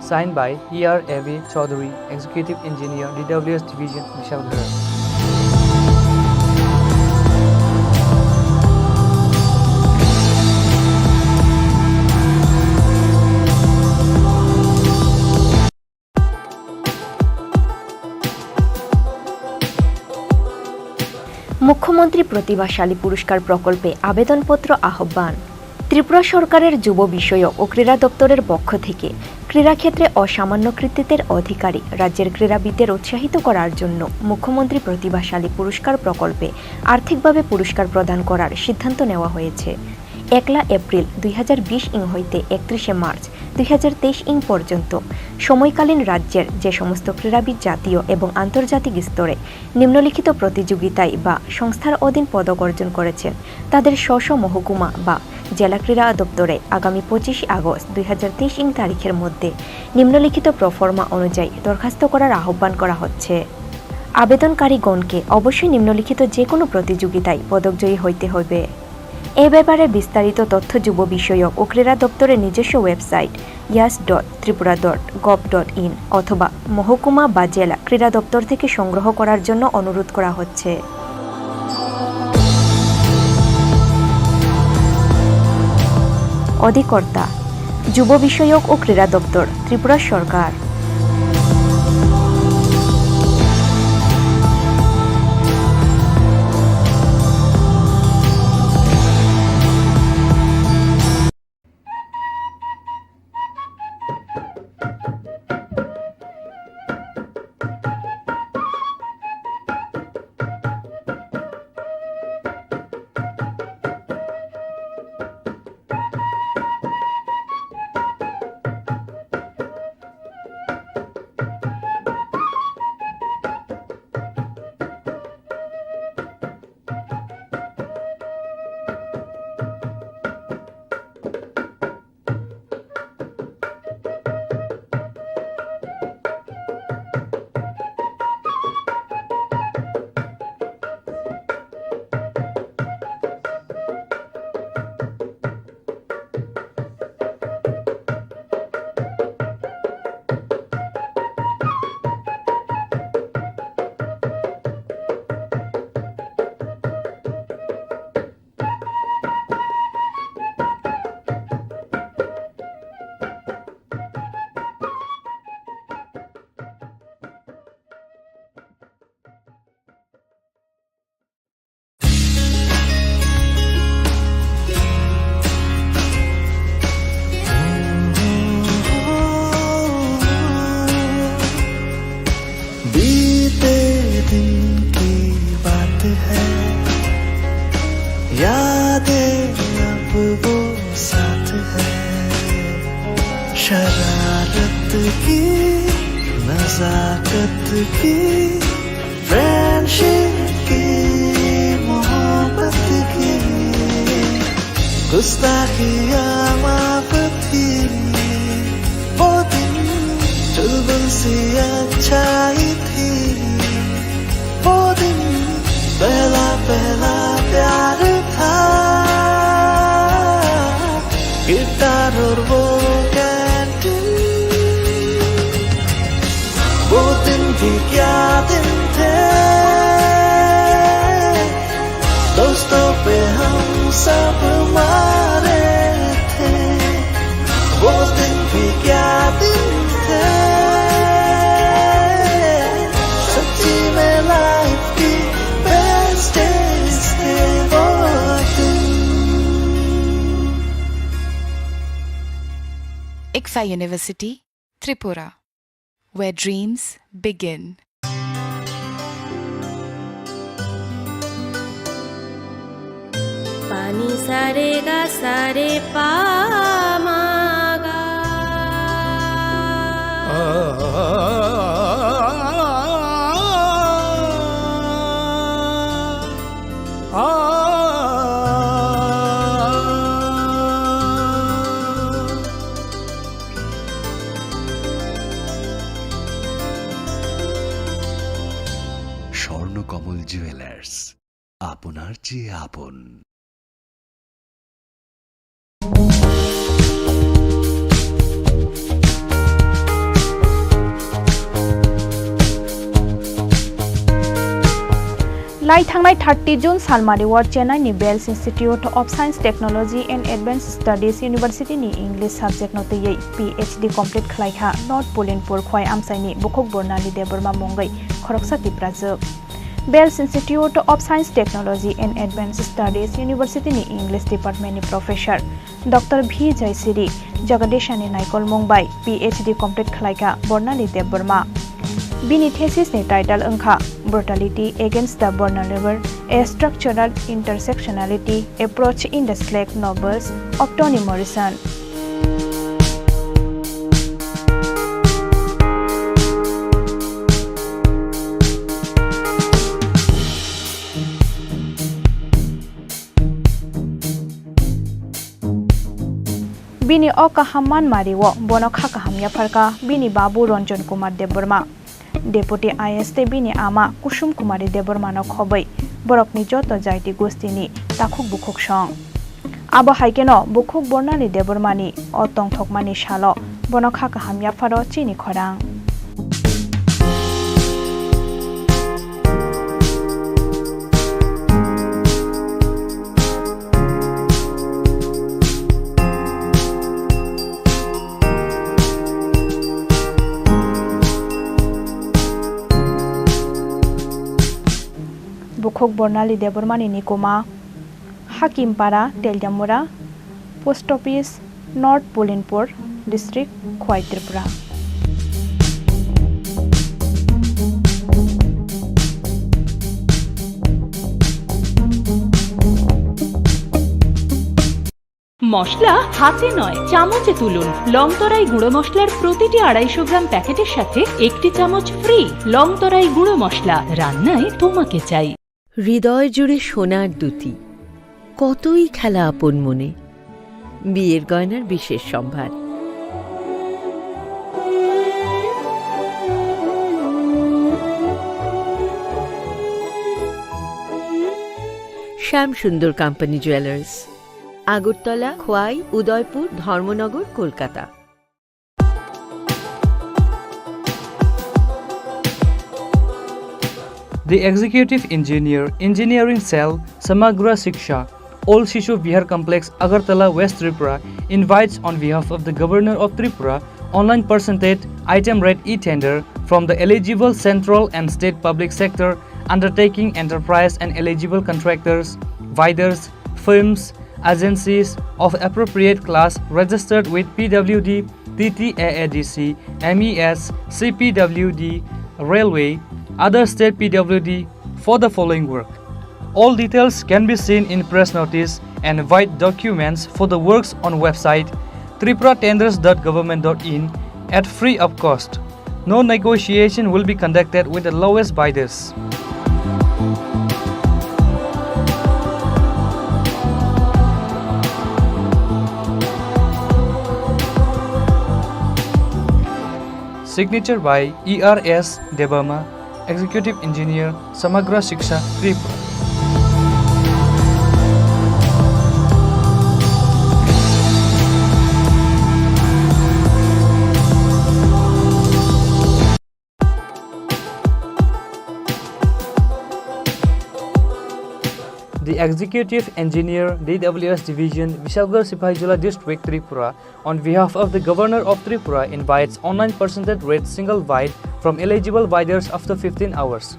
Signed by E.R. A.V. Chaudhary, Executive Engineer, DWS Division, Vishalgarh. মুখ্যমন্ত্রী প্রতিভাশালী পুরস্কার প্রকল্পে আবেদনপত্র আহ্বান ত্রিপুরা সরকারের যুব বিষয়ক ও ক্রীড়া দপ্তরের পক্ষ থেকে ক্রীড়াক্ষেত্রে অসামান্য কৃতিত্বের অধিকারী রাজ্যের ক্রীড়াবিদদের উৎসাহিত করার জন্য মুখ্যমন্ত্রী প্রতিভাশালী পুরস্কার প্রকল্পে আর্থিকভাবে পুরস্কার প্রদান করার সিদ্ধান্ত নেওয়া হয়েছে। 1 এপ্রিল 2020 ইং হইতে 31 মার্চ 2023 ইং পর্যন্ত সময়কালীন রাজ্যের যে সমস্ত ক্রীড়াবিদ জাতীয় এবং আন্তর্জাতিক স্তরে নিম্নলিখিত প্রতিযোগিতায় বা সংস্থার অধীন পদক অর্জন করেছেন তাদের স্ব মহকুমা বা জেলা ক্রীড়া দপ্তরে আগামী 25 আগস্ট 2023 ইং তারিখের মধ্যে নিম্নলিখিত প্রফর্মা অনুযায়ী দরখাস্ত করার আহ্বান করা হচ্ছে। আবেদনকারীগণকে অবশ্যই নিম্নলিখিত যে কোনো প্রতিযোগিতায় পদকজয়ী হইতে হবে। এ ব্যাপারে বিস্তারিত তথ্য যুব বিষয়ক ও ক্রীড়া দপ্তরের নিজস্ব ওয়েবসাইট yas.tripura.gov.in অথবা মহকুমা বা জেলা ক্রীড়া দপ্তর থেকে সংগ্রহ করার জন্য অনুরোধ করা হচ্ছে। অধিকর্তা যুব বিষয়ক ও ক্রীড়া দপ্তর, ত্রিপুরা সরকার। शरारत की नजाकत की फ्रेंडशिप की मोहब्बत की गुस्ताखियाँ माफ थी वो दिन चुलबुल सी अच्छाई थी वो दिन पहला पहला प्यार था गिटार और वो वो दिन भी क्या दिन थे दोस्तों पे हम सब मारे थे वो दिन भी क्या दिन थे सच्ची में लाइफ की बेस्ट डेज थे वो दिन। ICFA University, Tripura, where dreams begin. पानी सारे गा सारे पामागा স্বর্ণকমল জুয়েলার্স, আপনার চেয়ে আপন। लाई थांनाय 30 June Salmari ward Chennai Vels institute of science technology and advance studies university नि इंग्लिश सब्जेक्ट नोतयै PhD कंप्लीट खलाइखा नॉर्थ पोलिनपुर खय आमसाइनि बुखक बर्नाली देबरमा मंगै खरकसा तिप्राजो Bells Institute of Science Technology and Advanced Studies University ni English Department ni Professor Dr. V. Jaisiri Jagadeshani Naikol Mumbai PhD complete khlaika Bornali Deborma Bini thesis ni title angkha Brutality Against the Vulnerable, a Structural Intersectionality Approach in the Slack Novels of Toni Morrison. Bini o kahaman mariwo bono khakaham yafarka bini babu Ranjan Kumar Deborma Deputy IST bini ama Kusum Kumari Deborma no khobai borokni joto jaiti gostini takhuk bukhuk song abo haikeno bukhuk bornali Debormani o tongthokmani shalo bono khakaham yafaro Chini Khorang Bukhuk Bornali Debormani Nikoma Hakimpara Teljamura Post Office North Pulinpur District Khorang Tripura মশলা হাতে নয় চামচে তুলুন লংতরাই গুঁড়ো মশলার প্রতিটি 250 গ্রাম প্যাকেটের সাথে একটি চামচ ফ্রি লংতরাই গুঁড়ো মশলা রান্নায় তোমাকে চাই হৃদয় জুড়ে সোনার দুটি কতই খেলা আপন মনে বিয়ের গয়নার বিশেষ সম্ভার শ্যাম সুন্দর company jewellers Agartala Khowai Udaipur Dharmanagar Kolkata The Executive Engineer, Engineering Cell, Samagra Shiksha, Old Shishu Vihar Complex, Agartala, West Tripura, invites on behalf of the Governor of Tripura, online percentage item rate e-tender from the eligible central and state public sector undertaking enterprise and eligible contractors, bidders, firms, agencies of appropriate class registered with PWD, TTAADC, MES, CPWD, Railway, other state PWD for the following work. All details can be seen in press notice and white documents for the works on website tripuratenders.government.in at free of cost. No negotiation will be conducted with the lowest bidders. Signature by ERS Deborma, Executive Engineer, Samagra Shiksha, Tripura. The Executive Engineer, DWS Division, Vishalgarh Sipahijola District, Tripura, on behalf of the Governor of Tripura invites online percentage rate single bid from eligible bidders after 15 hours.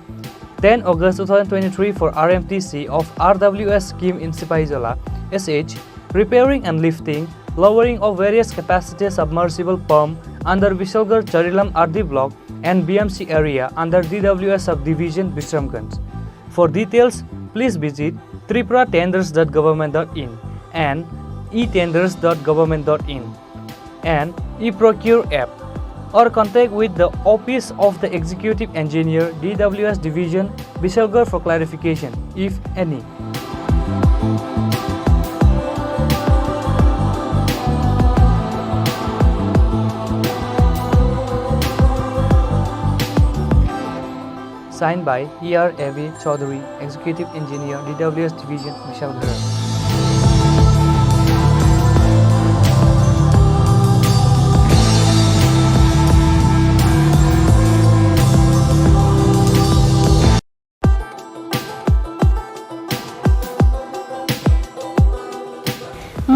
10 August 2023 for RMTC of RWS scheme in Sipahijola, SH, repairing and lifting, lowering of various capacity submersible pump under Vishalgarh Charilam RD block and BMC area under DWS subdivision Bishramganj. For details, please visit tripuratenders.government.in and etenders.government.in and eProcure app or contact with the Office of the Executive Engineer, DWS Division, Vishalgarh for clarification, if any. Signed by ER.A.V. Chaudhary, Executive Engineer, DWS Division, Vishalgarh.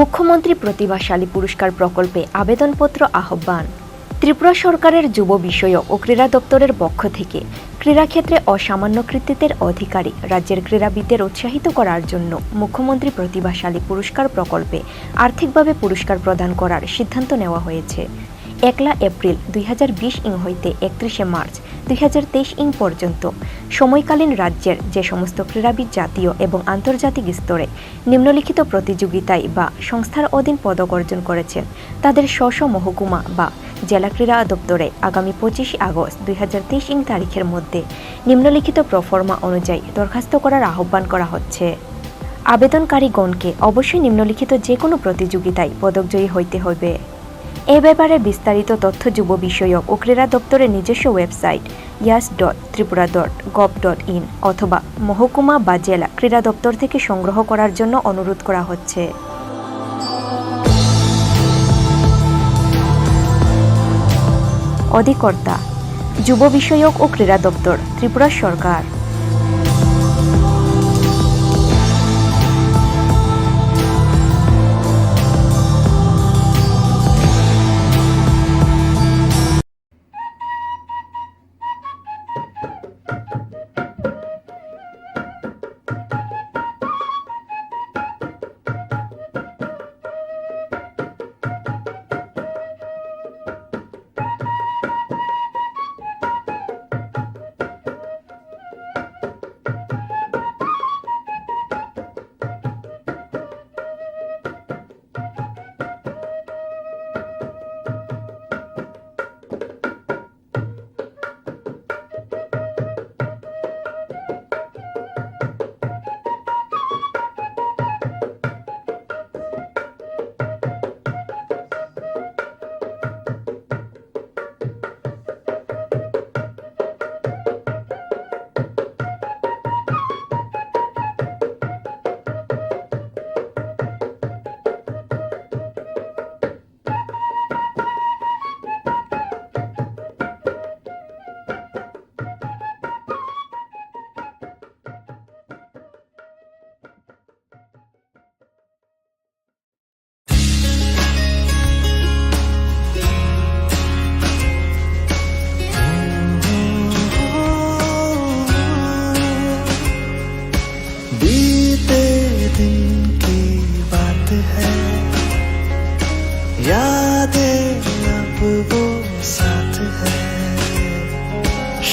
মুখ্যমন্ত্রী প্রতিভাশালী পুরস্কার প্রকল্পে আবেদনপত্র আহ্বান ত্রিপুরা সরকারের যুব বিষয়ক ও ক্রীড়া দপ্তরের পক্ষ থেকে ক্রীড়াক্ষেত্রে অসামান্য কৃতিত্বের অধিকারী রাজ্যের ক্রীড়াবিদদের উৎসাহিত করার জন্য মুখ্যমন্ত্রী প্রতিভাশালী পুরস্কার প্রকল্পে আর্থিকভাবে পুরস্কার প্রদান করার সিদ্ধান্ত নেওয়া হয়েছে। 1 এপ্রিল 2020 ইং হইতে 31 মার্চ 2023 ইং পর্যন্ত সময়কালীন রাজ্যের যে সমস্ত ক্রীড়াবিদ জাতীয় এবং আন্তর্জাতিক স্তরে নিম্নলিখিত প্রতিযোগিতায় বা সংস্থার অধীন পদক অর্জন করেছেন তাদের স্ব মহকুমা বা জেলা ক্রীড়া দপ্তরে আগামী 25 আগস্ট 2023 ইং তারিখের মধ্যে নিম্নলিখিত প্রফর্মা অনুযায়ী দরখাস্ত করার আহ্বান করা হচ্ছে। আবেদনকারীগণকে অবশ্যই নিম্নলিখিত যে কোনো প্রতিযোগিতায় পদকজয়ী হইতে হবে। এ ব্যাপারে বিস্তারিত তথ্য যুব বিষয়ক ও ক্রীড়া দপ্তরের নিজস্ব ওয়েবসাইট yas.tripura.gov.in অথবা মহকুমা বা জেলা ক্রীড়া দপ্তর থেকে সংগ্রহ করার জন্য অনুরোধ করা হচ্ছে। অধিকর্তা যুব বিষয়ক ও ক্রীড়া দপ্তর, ত্রিপুরা সরকার।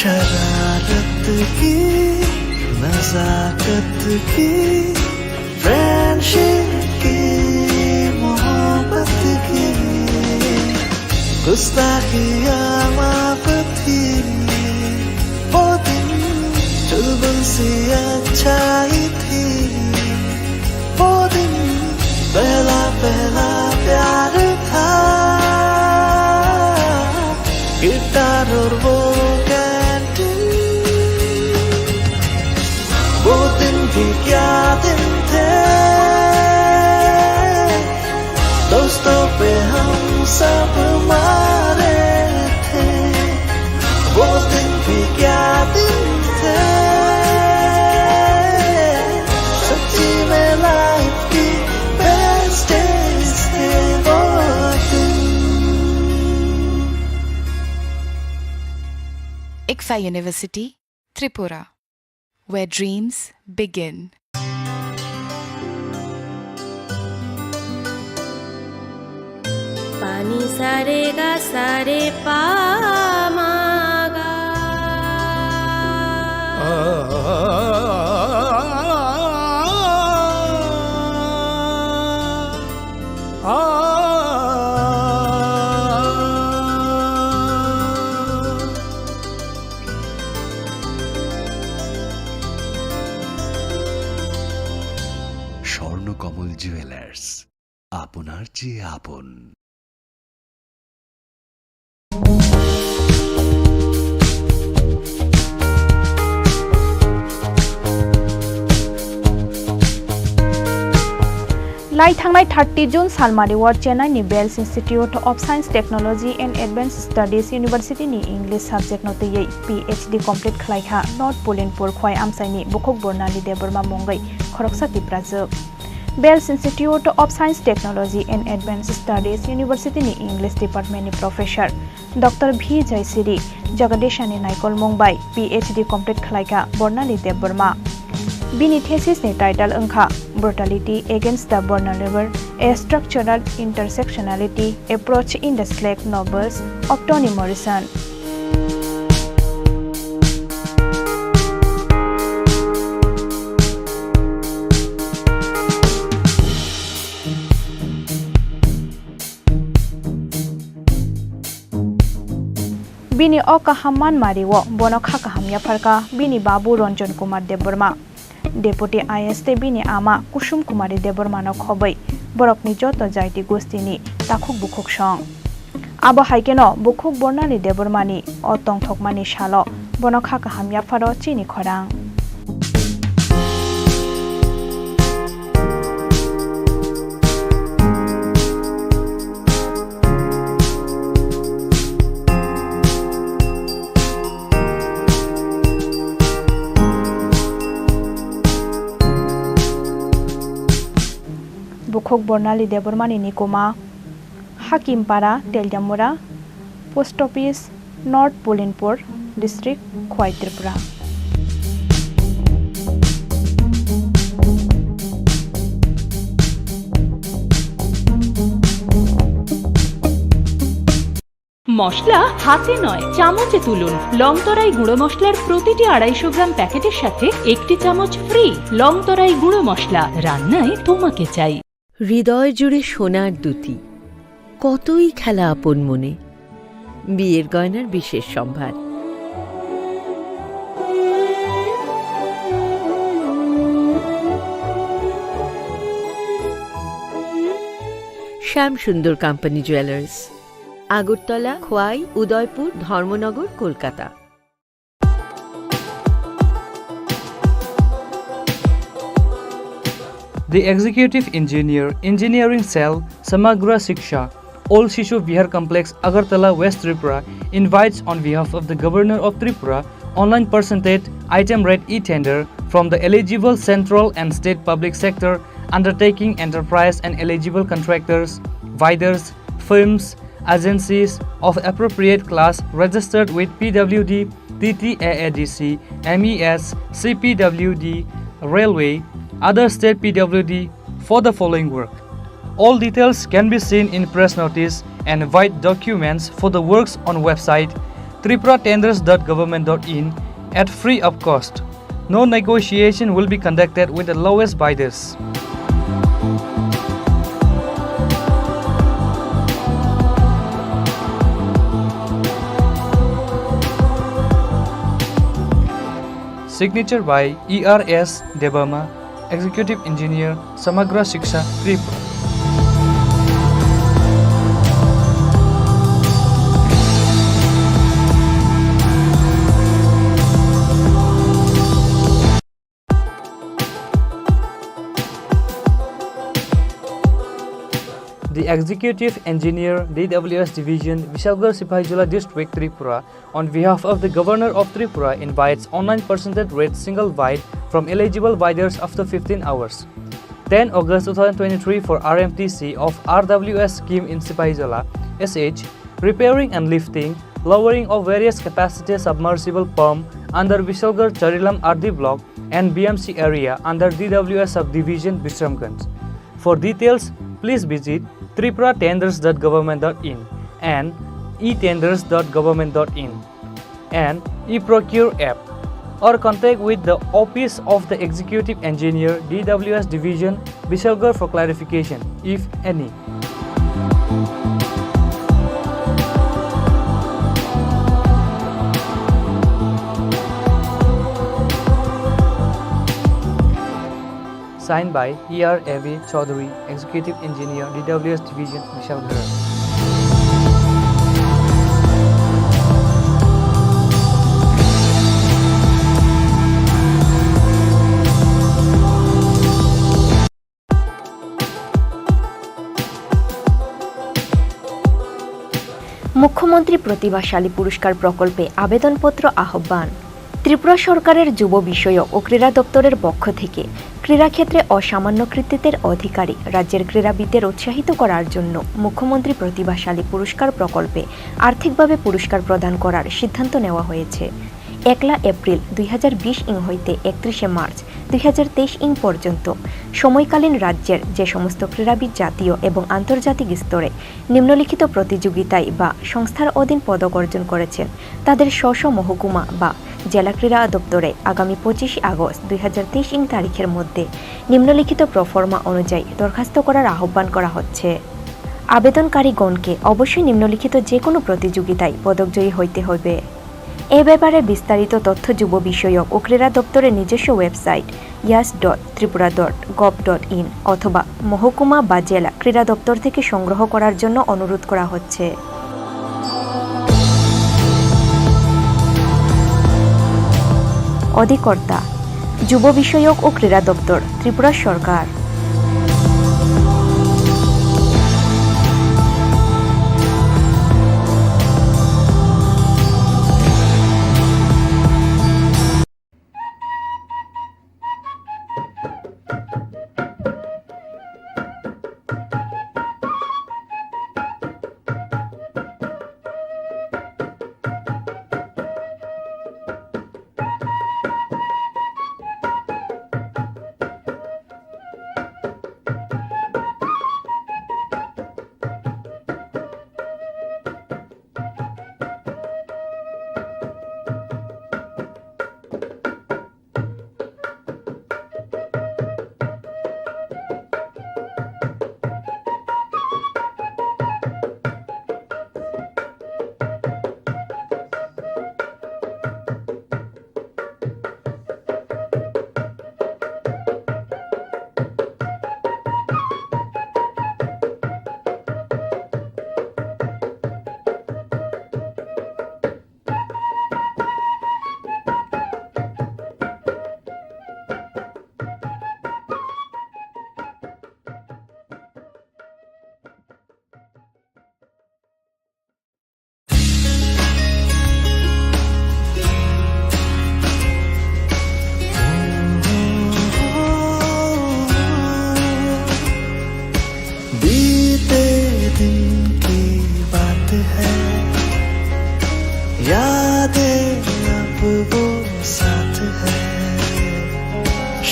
शरारत की नजाकत की फ्रेंडशिप की मोहब्बत की गुस्ताखिया माफ थी वो दिन चुलबुल सी अच्छाई थी वो दिन पहला पहला प्यार था गिटार और वो वो दिन भी क्या दिन थे दोस्तों पे हम सब मारे थे वो दिन भी क्या दिन थे सच्ची में लाइफ की बेस्ट डेज थे वो दिन। ICFA University, Tripura, where dreams begin. पानी सारे गा सारे पामागा স্বর্ণকমল জুয়েলার্স, আপনার চেয়ে আপন। लाई थांनाय 30 June Salmari ward Chennai Vels institute of science technology and advance studies university नि इंग्लिश सब्जेक्ट नोतयै PhD कंप्लीट खलाइहा नॉर्थ पुलिनपुर खय आमसाइनि बुखक बर्नाली देबरमा मंगै खरकसा तिप्राजो Vels institute of science technology and advance studies university नि इंग्लिश डिपार्टमेंट नि professor doctor V Jayasri Jagadeshani Naikol Mumbai PhD complete Khlaika Bornali Deborma Bini thesis ni title angkha Brutality Against the Vulnerable, a Structural Intersectionality Approach in the Slack Novels of Toni Morrison. Bini Okahaman Mariwo Bonokha Kahamya Farka Bini Babu Ranjan Kumar Deborma Deputy IST Bini Ama Kusum Kumari Debormano Khobai Borokni Joto Jaiti Gostini Takhuk Bukhuk Song Abo Haikeno Bukhuk Bornali Debormani O Tongthokmani Shalo Bonokha Kahamya Faro Chini Khorang Bukhuk Bornali Debormani Nikoma Hakimpara Teljamura Post Office North Pulinpur District Khwai Tripura মশলা হাতে নয় চামচে তুলুন লংতরাই গুঁড়ো মশলার প্রতিটি 250 গ্রাম প্যাকেটের সাথে একটি চামচ ফ্রি লংতরাই গুঁড়ো মশলা রান্নায় তোমাকে চাই হৃদয় জুড়ে সোনার দুটি কতই খেলা আপন মনে বিয়ের গয়নার বিশেষ সম্ভার শ্যাম সুন্দর company jewellers Agartala Khowai Udaipur Dharmanagar Kolkata The Executive Engineer, Engineering Cell, Samagra Shiksha, Old Shishu Vihar Complex, Agartala, West Tripura, invites on behalf of the Governor of Tripura, online percentage item rate e-tender from the eligible central and state public sector undertaking enterprise and eligible contractors, bidders, firms, agencies of appropriate class registered with PWD, TTAADC, MES, CPWD, Railway, other state PWD for the following work. All details can be seen in press notice and white documents for the works on website tripuratenders.government.in at free of cost. No negotiation will be conducted with the lowest bidders. Signature by ERS Debarma, Executive Engineer, Samagra Shiksha, Tripura. The Executive Engineer, DWS Division, Vishalgarh Sipahijala District, Tripura, on behalf of the Governor of Tripura, invites online percentage rate single bid from eligible bidders after 15 hours. 10 August 2023 for RMTC of RWS scheme in Sipahijala, SH, repairing and lifting, lowering of various capacity submersible pump under Vishalgarh Charilam RD block and BMC area under DWS subdivision Bisramganj. For details, please visit tripuratenders.government.in and etenders.government.in and eProcure app or contact with the Office of the Executive Engineer, DWS Division, Vishalgarh for clarification, if any. Signed by ER.A.V. Chaudhary, Executive Engineer, DWS Division, Vishalgarh. মুখ্যমন্ত্রী প্রতিভাশালী পুরস্কার প্রকল্পে আবেদনপত্র আহ্বান ত্রিপুরা সরকারের যুব বিষয়ক ও ক্রীড়া দপ্তরের পক্ষ থেকে ক্রীড়াক্ষেত্রে অসামান্য কৃতিত্বের অধিকারী রাজ্যের ক্রীড়াবিদদের উৎসাহিত করার জন্য মুখ্যমন্ত্রী প্রতিভাশালী পুরস্কার প্রকল্পে আর্থিকভাবে পুরস্কার প্রদান করার সিদ্ধান্ত নেওয়া হয়েছে। 1 এপ্রিল 2020 হইতে 31 মার্চ 2023 পর্যন্ত সময়কালীন রাজ্যের যে সমস্ত ক্রীড়াবিদ জাতীয় এবং আন্তর্জাতিক স্তরে নিম্নলিখিত প্রতিযোগিতায় বা সংস্থার অধীন পদক অর্জন করেছেন তাদের স্ব মহকুমা বা জেলা ক্রীড়া দপ্তরে আগামী 25 আগস্ট 2023 তারিখের মধ্যে নিম্নলিখিত প্রফর্মা অনুযায়ী দরখাস্ত করার আহ্বান করা হচ্ছে। আবেদনকারীগণকে অবশ্যই নিম্নলিখিত যে কোনো প্রতিযোগিতায় পদকজয়ী হইতে হবে। এ ব্যাপারে বিস্তারিত তথ্য যুব বিষয়ক ও ক্রীড়া দপ্তরের নিজস্ব ওয়েবসাইট yas.tripura.gov.in অথবা মহকুমা বা জেলা ক্রীড়া দপ্তর থেকে সংগ্রহ করার জন্য অনুরোধ করা হচ্ছে। অধিকর্তা যুব বিষয়ক ও ক্রীড়া দপ্তর, ত্রিপুরা সরকার।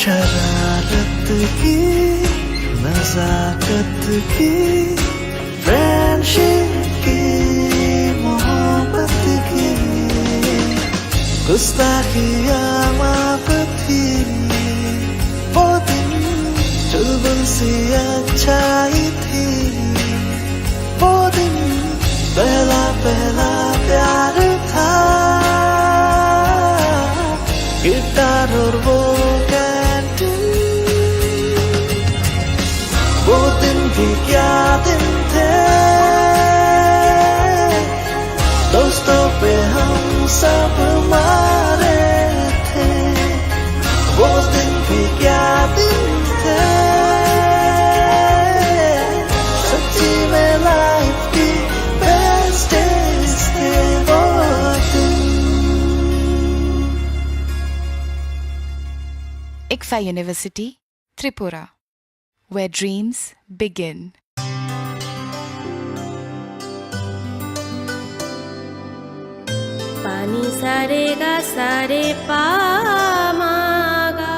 शरारत की नजाकत की फ्रेंडशिप की मोहब्बत की गुस्ताखियाँ माफ थी वो दिन चुलबुल सी अच्छाई थी वो दिन पहला पहला प्यार था गिटार और वो वो दिन भी क्या दिन थे दोस्तों पे हम सब मारे थे वो दिन भी क्या दिन थे सच्ची में लाइफ की बेस्ट डेज थे वो दिन। ICFA University, Tripura, where dreams begin. पानी सारे गा सारे पामागा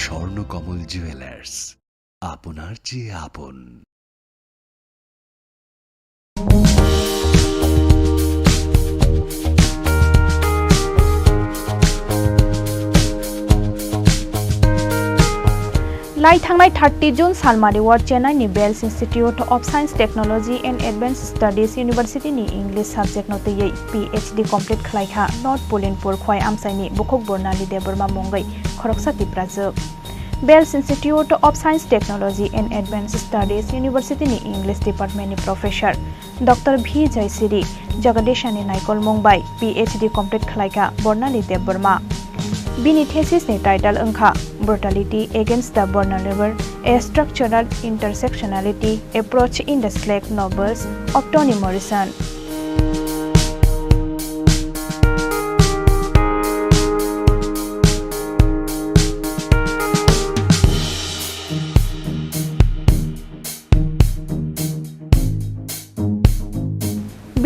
স্বর্ণকমল জুয়েলার্স, আপনার চেয়ে আপন। लाई थांनाय 30 June Salmari ward Chennai Vels institute of science technology and advance studies university नि इंग्लिश सब्जेक्ट नोतयै PhD कंप्लीट खलाइखा नॉर्थ पोलिनपुर खय आमसाइनि बुखक बर्नाली देबरमा मंगै खरकसा तिप्राजो Bells Institute of Science Technology and Advanced Studies University ni English Department ni Professor Dr. V. Jaisiri Jagadeshani Naikol Mumbai PhD complete khlaika Bornali Deborma Bini thesis ni title angkha Brutality Against the Vulnerable, a Structural Intersectionality Approach in the Slack Novels of Toni Morrison.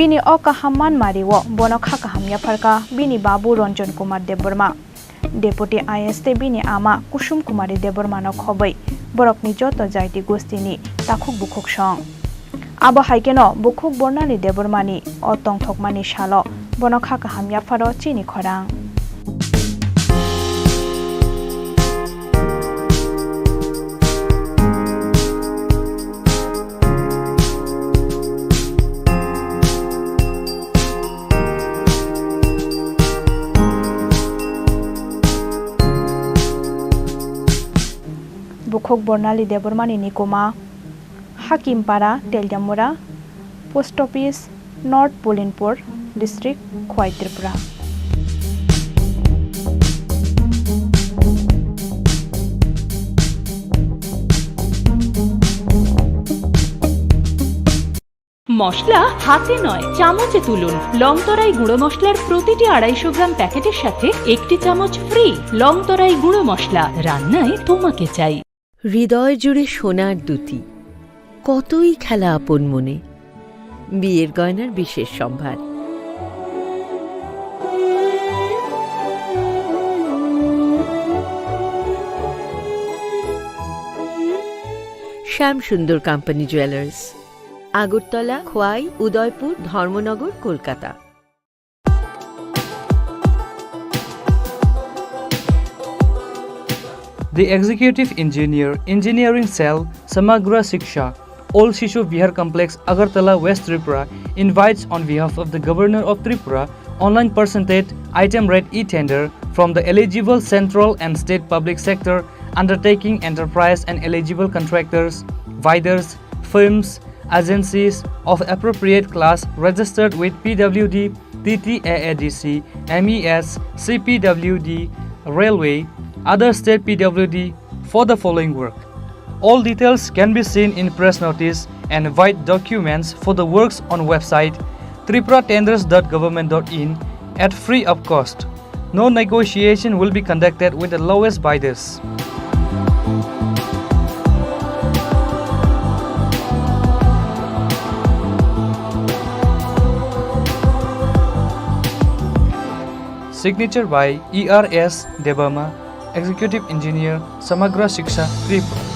Bini o kahamman mariwo bono khakahamya pharka bini babu Ranjan Kumar Deborma Deputy IST bini ama Kusum Kumari Deborma no khobai borokni joto jaiti gostini takhuk bukhuk song abo haikeno bukhuk bornali Debormani o tongthokmani shalo bono khakahamya pharo Chini Khorang Bukhuk Bornali Debormani Nikoma Hakimpara Teljamura Post Office North Pulinpur District Khoi Tripura মশলা হাতে নয় চামচে তুলুন লংতরাই গুঁড়ো মশলার প্রতিটি 250 গ্রাম প্যাকেটের সাথে একটি চামচ ফ্রি লংতরাই গুঁড়ো মশলা রান্নায় তোমাকে চাই হৃদয় জুড়ে সোনার দুটি কতই খেলা আপন মনে বিয়ের গয়নার বিশেষ সম্ভার শ্যাম সুন্দর company jewellers Agartala Khowai Udaipur Dharmanagar Kolkata The Executive Engineer, Engineering Cell, Samagra Shiksha, Old Shishu Vihar Complex, Agartala, West Tripura, invites on behalf of the Governor of Tripura, online percentage item rate e-tender from the eligible central and state public sector undertaking enterprise and eligible contractors, bidders, firms, agencies of appropriate class registered with PWD, TTAADC, MES, CPWD, Railway, other state PWD for the following work. All details can be seen in press notice and white documents for the works on website tripuratenders.government.in at free of cost. No negotiation will be conducted with the lowest bidders. Signature by ERS Debama, Executive Engineer, Samagra Shiksha, Tripura.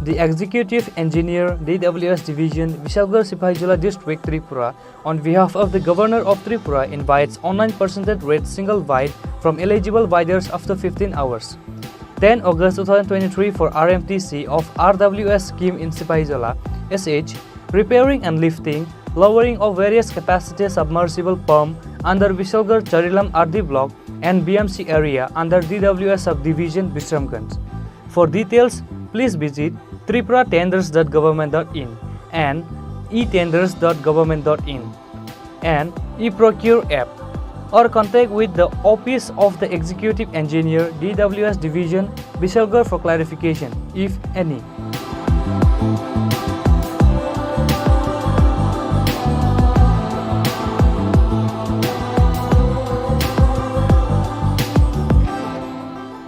The Executive Engineer, DWS Division, Vishalgarh Sipahijala District, Tripura, on behalf of the Governor of Tripura, invites online percentage rate single bid from eligible bidders after 15 hours. 10 August 2023 for RMTC of RWS scheme in Sipahijala, SH, repairing and lifting, lowering of various capacity submersible pump under Vishalgarh Charilam RD block and BMC area under DWS subdivision Bishramganj. For details, please visit tripuratenders.government.in and etenders.government.in and eProcure app or contact with the Office of the Executive Engineer, DWS Division, Vishalgarh for clarification, if any.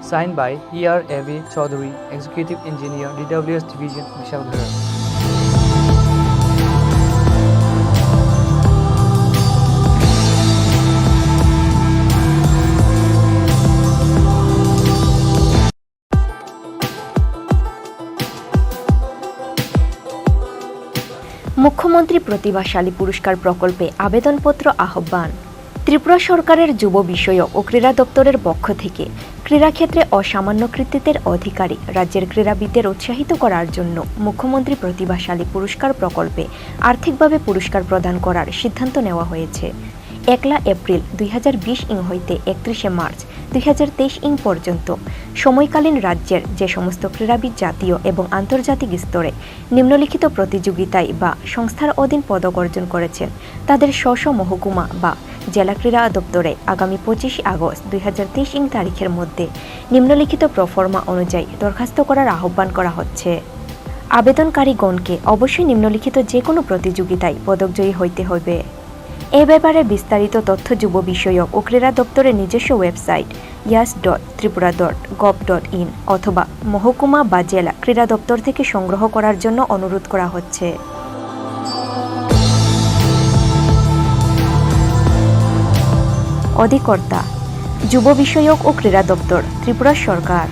Signed by E.R. A.V. Chaudhary, Executive Engineer, DWS Division, Vishalgarh. মুখ্যমন্ত্রী প্রতিভাশালী পুরস্কার প্রকল্পে আবেদনপত্র আহ্বান ত্রিপুরা সরকারের যুব বিষয়ক ও ক্রীড়া দপ্তরের পক্ষ থেকে ক্রীড়াক্ষেত্রে অসামান্য কৃতিত্বের অধিকারী রাজ্যের ক্রীড়াবিদদের উৎসাহিত করার জন্য মুখ্যমন্ত্রী প্রতিভাশালী পুরস্কার প্রকল্পে আর্থিকভাবে পুরস্কার প্রদান করার সিদ্ধান্ত নেওয়া হয়েছে। 1 এপ্রিল 2020 ইং হইতে 31 মার্চ 2023 ইং পর্যন্ত সময়কালীন রাজ্যের যে সমস্ত ক্রীড়াবিদ জাতীয় এবং আন্তর্জাতিক স্তরে নিম্নলিখিত প্রতিযোগিতায় বা সংস্থার অধীন পদক অর্জন করেছেন তাদের স্ব মহকুমা বা জেলা ক্রীড়া দপ্তরে আগামী 25 আগস্ট 2023 ইং তারিখের মধ্যে নিম্নলিখিত প্রফর্মা অনুযায়ী দরখাস্ত করার আহ্বান করা হচ্ছে। আবেদনকারীগণকে অবশ্যই নিম্নলিখিত যে কোনো প্রতিযোগিতায় পদকজয়ী হইতে হবে। এ ব্যাপারে বিস্তারিত তথ্য যুব বিষয়ক ও ক্রীড়া দপ্তরের নিজস্ব ওয়েবসাইট yas.tripura.gov.in অথবা মহকুমা বা জেলা ক্রীড়া দপ্তর থেকে সংগ্রহ করার জন্য অনুরোধ করা হচ্ছে। অধিকর্তা যুব বিষয়ক ও ক্রীড়া দপ্তর, ত্রিপুরা সরকার।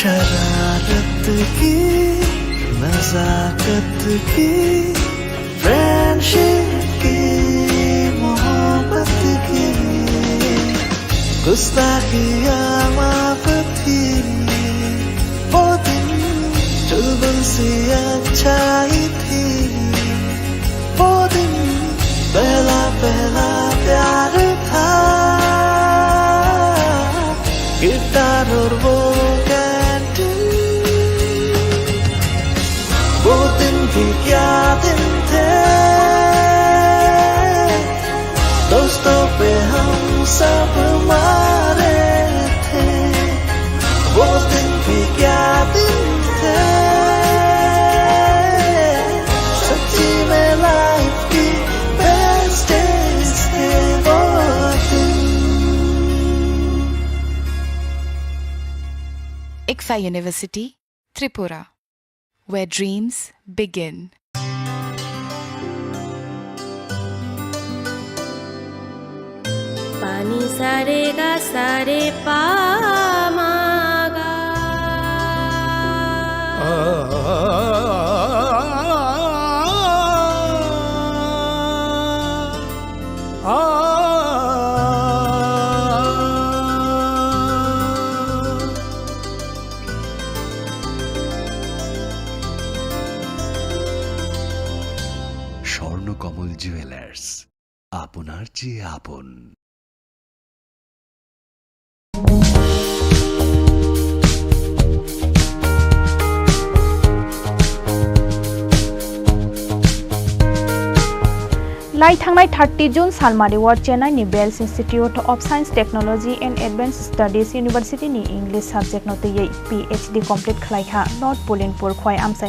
शरारत की नजाकत की फ्रेंडशिप की मोहब्बत की गुस्ताखियाँ माफ थी वो दिन चुलबुल सी अच्छाई थी वो दिन पहला पहला प्यार था गिटार और वो वो दिन भी क्या दिन थे दोस्तों पे हम सब मारे थे वो दिन भी क्या दिन थे सच्ची में लाइफ की बेस्ट डेज थे वो दिन। ICFA University, Tripura, where dreams begin. पानी सारे गा सारे पा मागा স্বর্ণকমল জুয়েলার্স, আপনার চেয়ে আপন। लाई थांनाय 30 June Salmari ward Chennai Vels institute of science technology and advance studies university English subject नोटयै PhD कमप्लीट खलाइखा नॉर्थ पुलिनपुर खोय आमसाय